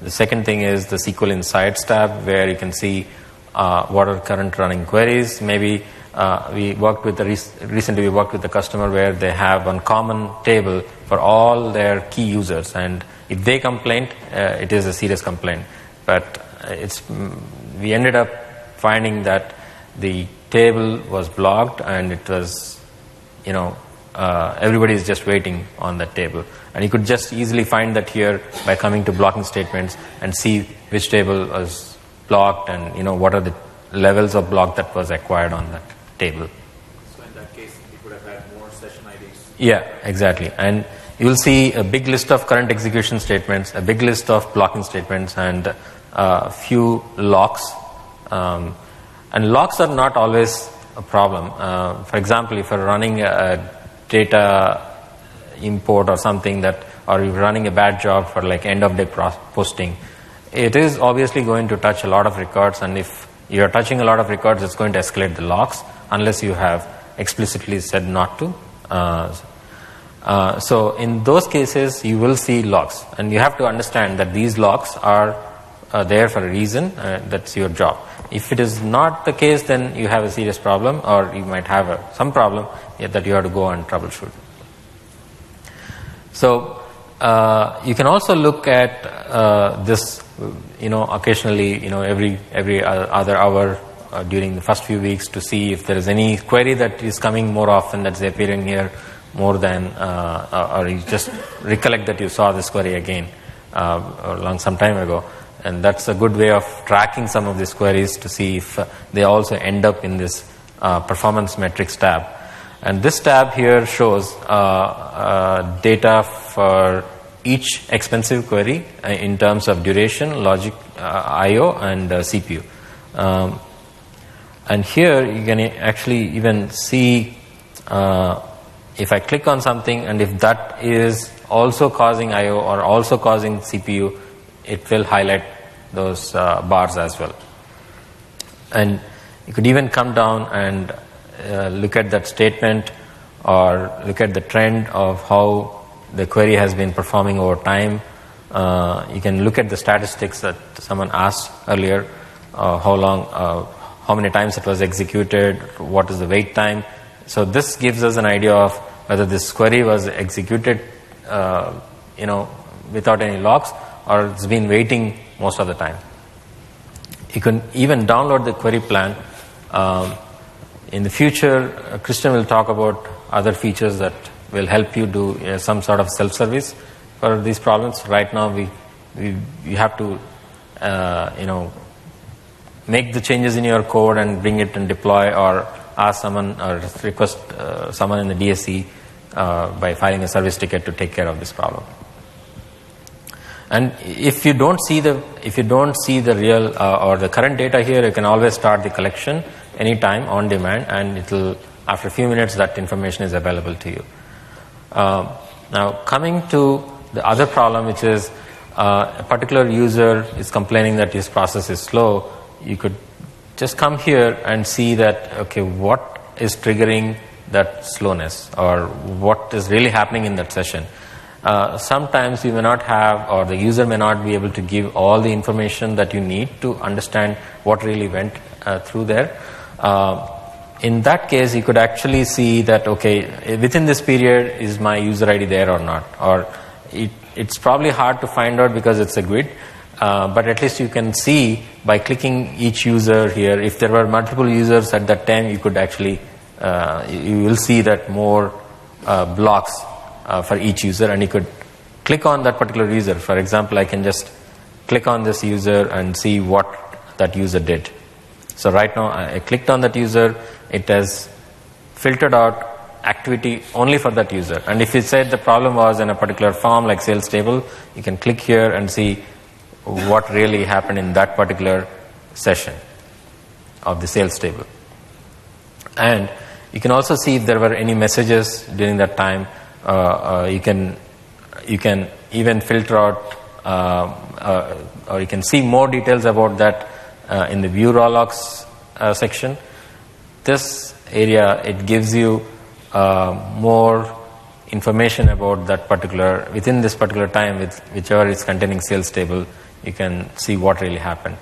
second thing is the SQL Insights tab, where you can see what are current running queries. Maybe recently we worked with a customer where they have one common table for all their key users, and if they complain, it is a serious complaint. But we ended up finding that the table was blocked, and it was, everybody is just waiting on that table. And you could just easily find that here by coming to blocking statements and see which table was blocked, and what are the levels of block that was acquired on that table.
So in that case, you could have had more session IDs.
Yeah, exactly. And you will see a big list of current execution statements, a big list of blocking statements, and a few locks. And locks are not always a problem. For example, if you're running a data import or something or you're running a bad job for end of day posting, it is obviously going to touch a lot of records, and if you are touching a lot of records, it's going to escalate the logs unless you have explicitly said not to. So in those cases, you will see logs, and you have to understand that these logs are there for a reason. That's your job. If it is not the case, then you have a serious problem, or you might have some problem that you have to go and troubleshoot. So you can also look at this, occasionally, every other hour during the first few weeks to see if there is any query that is coming more often that's appearing here more than, or you just recollect that you saw this query again some time ago. And that's a good way of tracking some of these queries to see if they also end up in this performance metrics tab. And this tab here shows data for each expensive query in terms of duration, logic, I/O, and CPU. And here you can actually even see if I click on something, and if that is also causing I/O or also causing CPU, it will highlight those bars as well. And you could even come down and look at that statement or look at the trend of how the query has been performing over time. You can look at the statistics that someone asked earlier, how many times it was executed, what is the wait time. So this gives us an idea of whether this query was executed without any logs, or it's been waiting most of the time. You can even download the query plan. In the future, Chrisian will talk about other features that will help you do some sort of self-service for these problems. Right now, we have to make the changes in your code and bring it and deploy, or ask someone or request someone in the DSC by filing a service ticket to take care of this problem. And if you don't see the real or the current data here, you can always start the collection anytime on demand, and after a few minutes that information is available to you. Now coming to the other problem, which is a particular user is complaining that his process is slow, you could just come here and see that, okay, what is triggering that slowness, or what is really happening in that session. Sometimes you may not have, or the user may not be able to give all the information that you need to understand what really went through there. In that case, you could actually see that, okay, within this period, is my user ID there or not? Or it's probably hard to find out because it's a grid, but at least you can see by clicking each user here. If there were multiple users at that time, you could actually, you will see that more blocks for each user, and you could click on that particular user. For example, I can just click on this user and see what that user did. So right now I clicked on that user, it has filtered out activity only for that user. And if you said the problem was in a particular form like sales table, you can click here and see what really happened in that particular session of the sales table. And you can also see if there were any messages during that time. You can even filter out, or you can see more details about that in the view raw logs section. This area, it gives you more information about that particular, within this particular time, with whichever is containing sales table, you can see what really happened.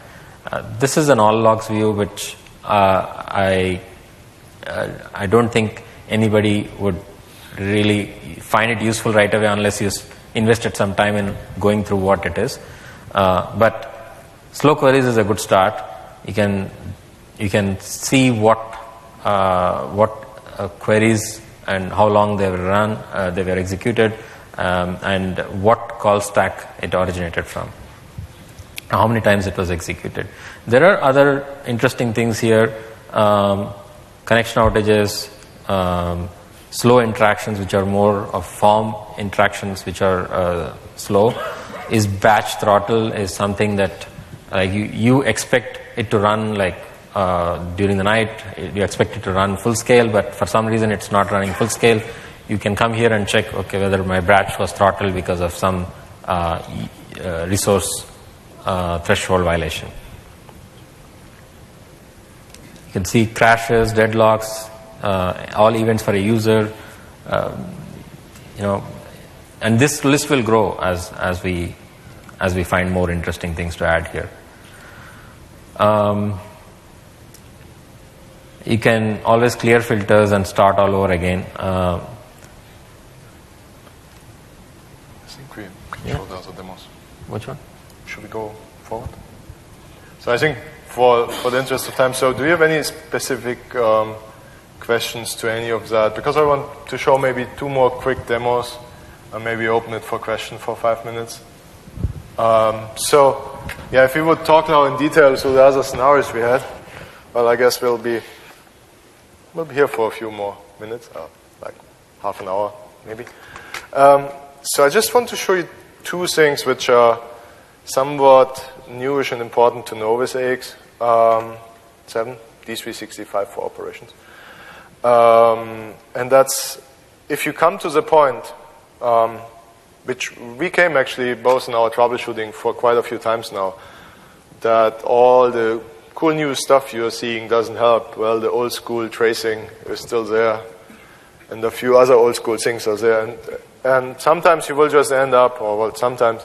This is an all logs view, which I don't think anybody would really find it useful right away unless you invested some time in going through what it is. But slow queries is a good start. You can see what queries and how long they were run, they were executed, and what call stack it originated from, how many times it was executed. There are other interesting things here: connection outages, slow interactions, which are more of form interactions, which are slow. Is batch throttle is something that you expect it to run during the night. You expect it to run full scale, but for some reason it's not running full scale. You can come here and check, okay, whether my batch was throttled because of some resource threshold violation. can see crashes, deadlocks, all events for a user, and this list will grow as we find more interesting things to add here. You can always clear filters and start all over again.
I think we can show the other demos.
Which one?
Should we go forward? So I think for the interest of time, so do you have any specific questions to any of that? Because I want to show maybe 2 more quick demos and maybe open it for question for 5 minutes. So yeah, if we would talk now in detail to the other scenarios we had, well, I guess we'll be here for a few more minutes, like half an hour maybe. So I just want to show you 2 things which are somewhat newish and important to know with AX7, D365 for operations. And that's, if you come to the point, which we came actually both in our troubleshooting for quite a few times now, that all the cool new stuff you're seeing doesn't help. Well, the old school tracing is still there, and a few other old school things are there. And sometimes you will just end up, or well, sometimes,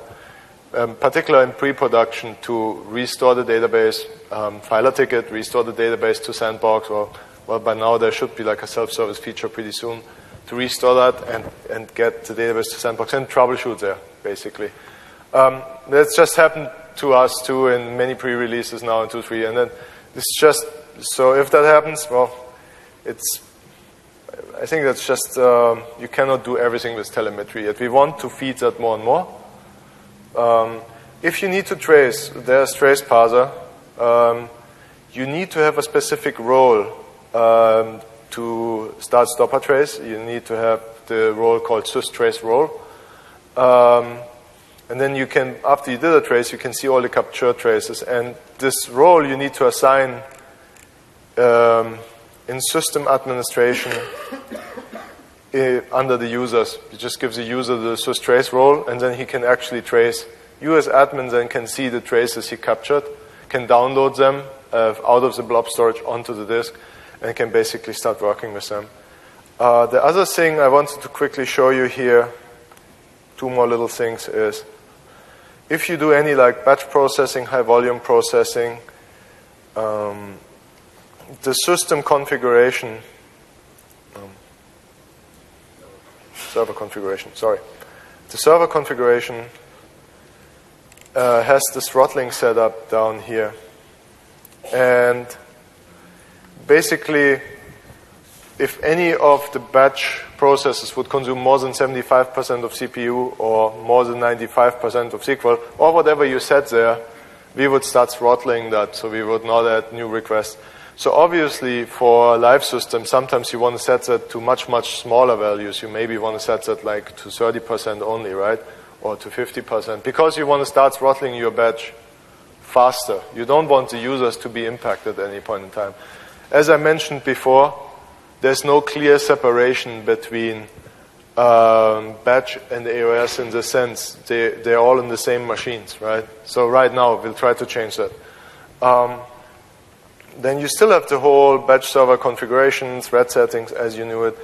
particularly in pre-production, to restore the database, file a ticket, restore the database to Sandbox, or well, by now there should be like a self-service feature pretty soon to restore that and get the database to Sandbox and troubleshoot there, basically. That's just happened to us too in many pre-releases now in 2.3, and then it's just, so if that happens, well, I think that's just, you cannot do everything with telemetry yet. We want to feed that more and more. If you need to trace, there's trace parser. You need to have a specific role to start stopper trace. You need to have the role called systrace role. And then you can, after you did a trace, you can see all the capture traces. And this role you need to assign in system administration under the users. You just give the user the systrace role, and then he can actually trace. You as admin then can see the traces he captured, can download them out of the blob storage onto the disk, and can basically start working with them. The other thing I wanted to quickly show you here, 2 more little things, is if you do any like batch processing, high volume processing, the system configuration, server configuration, sorry. The server configuration has the throttling setup down here. And basically, if any of the batch processes would consume more than 75% of CPU or more than 95% of SQL, or whatever you set there, we would start throttling that, so we would not add new requests. So obviously, for a live system, sometimes you want to set that to much, much smaller values. You maybe want to set that like to 30% only, right? Or to 50%, because you want to start throttling your batch faster. You don't want the users to be impacted at any point in time. As I mentioned before, there's no clear separation between batch and AOS in the sense they're all in the same machines, right? So right now, we'll try to change that. Then you still have the whole batch server configuration, thread settings as you knew it.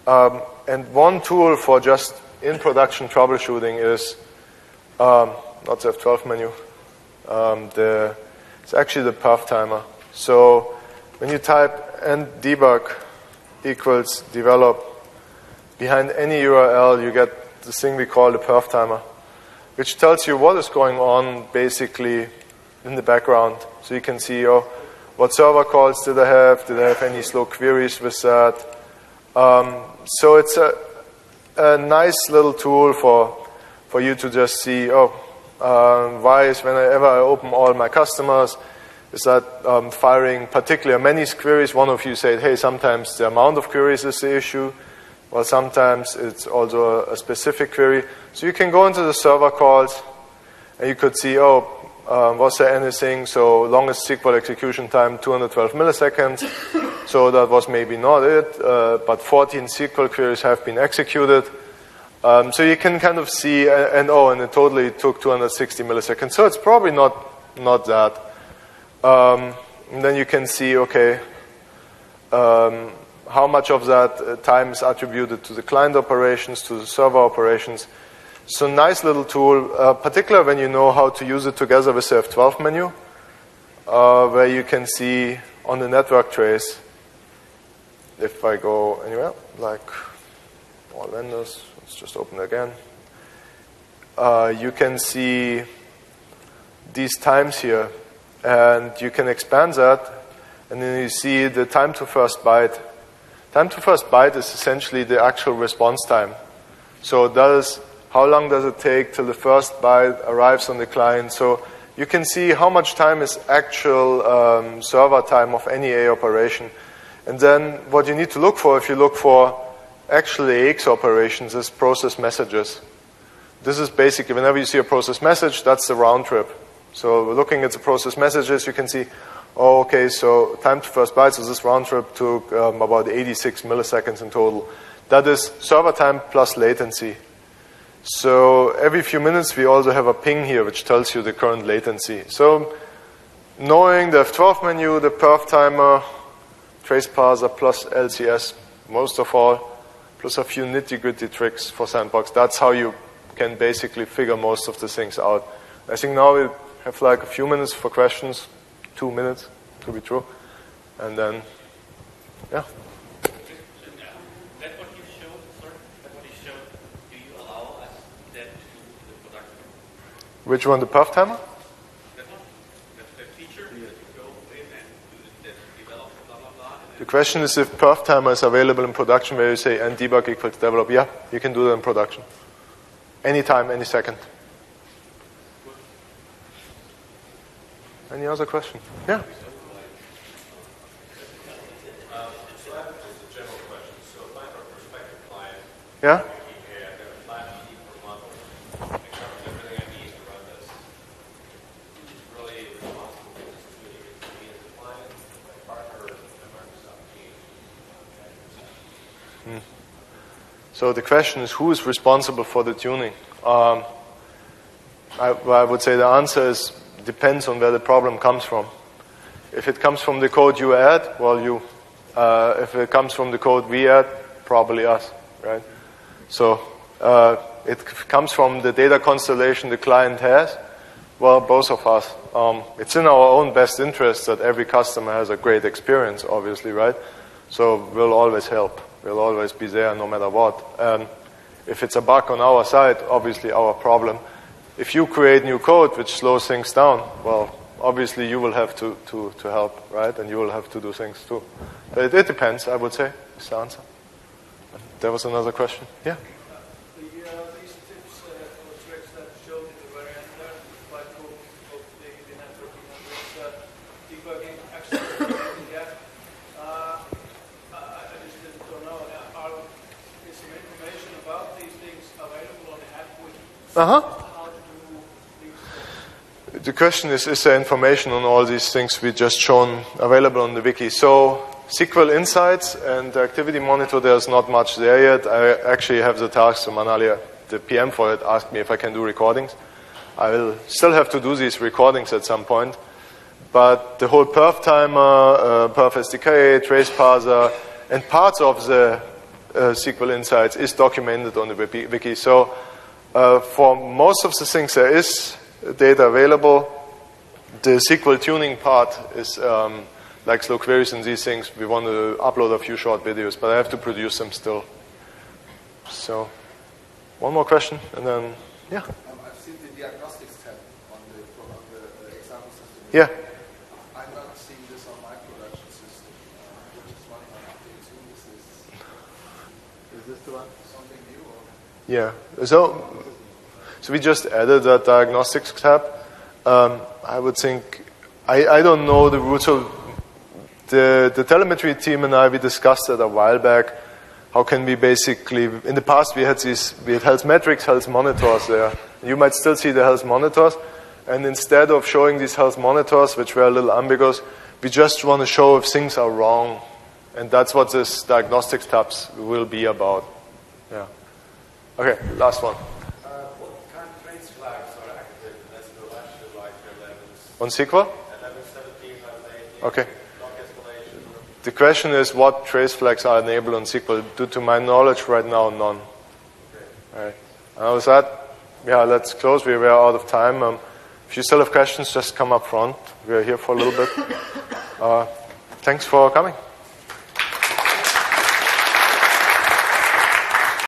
And one tool for just in production troubleshooting is not the F12 menu. It's actually the perf timer. So when you type and debug equals develop, behind any URL you get the thing we call the perf timer, which tells you what is going on basically in the background. So you can see, what server calls did I have? Did I have any slow queries with that? So it's a nice little tool for you to just see, why is whenever I open all my customers, is that firing particular many queries? One of you said, hey, sometimes the amount of queries is the issue. Well, sometimes it's also a specific query. So you can go into the server calls, and you could see, was there anything? So longest SQL execution time, 212 milliseconds. So that was maybe not it, but 14 SQL queries have been executed. So you can kind of see, and it totally took 260 milliseconds. So it's probably not that. And then you can see, okay, how much of that time is attributed to the client operations, to the server operations. It's a nice little tool, particularly when you know how to use it together with the F12 menu, where you can see on the network trace, if I go anywhere, like all vendors, let's just open it again. You can see these times here, and you can expand that, and then you see the time to first byte. Time to first byte is essentially the actual response time. So how long does it take till the first byte arrives on the client? So you can see how much time is actual server time of any A operation. And then what you need to look for, if you look for actual AX operations, is process messages. This is basically, whenever you see a process message, that's the round trip. So looking at the process messages, you can see, oh, okay, so time to first byte, so this round trip took about 86 milliseconds in total. That is server time plus latency. So every few minutes, we also have a ping here, which tells you the current latency. So knowing the F12 menu, the perf timer, trace parser plus LCS, most of all, plus a few nitty-gritty tricks for Sandbox, that's how you can basically figure most of the things out. I think now we have like a few minutes for questions, 2 minutes to be true, and then, yeah.
That what you showed, sorry, that what you showed, do you allow us that to the production?
Which one, the perf timer?
That one, the feature that you go in and do the develop, blah, blah, blah.
The question is if perf timer is available in production where you say and debug equals develop. Yeah, you can do that in production. Anytime, any second. Any other question? Yeah.
So I have just a general question. So if I'm a prospective client,
Yeah?
I've got a flat fee per month, it covers everything I need to run this. Who's really responsible for this tuning? Is me as a client, my partner, or the Microsoft team?
So the question is, who is responsible for the tuning? I would say the answer is depends on where the problem comes from. If it comes from the code you add, well, you. If it comes from the code we add, probably us, right? So it comes from the data constellation the client has, well, both of us. It's in our own best interest that every customer has a great experience, obviously, right? So we'll always help. We'll always be there no matter what. If it's a bug on our side, obviously our problem. If you create new code which slows things down, well, obviously you will have to help, right? And you will have to do things too. It depends, I would say, is the answer. There was another question. Yeah?
These tips or tricks that showed in the very end there, quite cool, of the networking and this debugging access gap. I just didn't know, is some information about these things available on the app wiki?
Uh-huh. The question is there information on all these things we just shown available on the wiki? So SQL Insights and the Activity Monitor, there's not much there yet. I actually have the task, so Manalia, the PM for it, asked me if I can do recordings. I will still have to do these recordings at some point. But the whole perf timer, perf SDK, trace parser, and parts of the SQL Insights is documented on the wiki. So for most of the things there is data available. The SQL tuning part is like slow queries and these things. We want to upload a few short videos, but I have to produce them still. So, one more question, and then, yeah.
I've seen the Diagnostics tab on the example system.
Yeah.
I'm not seeing this on my production system, which is running on update 2. Is this the one? Something new? Or?
Yeah. So we just added that Diagnostics tab. I would think, I don't know the root. So the telemetry team and I, we discussed it a while back. How can we basically, in the past we had health metrics, health monitors there. You might still see the health monitors. And instead of showing these health monitors, which were a little ambiguous, we just want to show if things are wrong. And that's what this Diagnostics tabs will be about. Yeah. Okay, last one. On SQL?
11.17, 11.18.
Okay.
Log escalation.
The question is what trace flags are enabled on SQL. Due to my knowledge right now, none. Right. And with that, yeah, let's close. We were out of time. If you still have questions, just come up front. We are here for a little bit. Thanks for coming.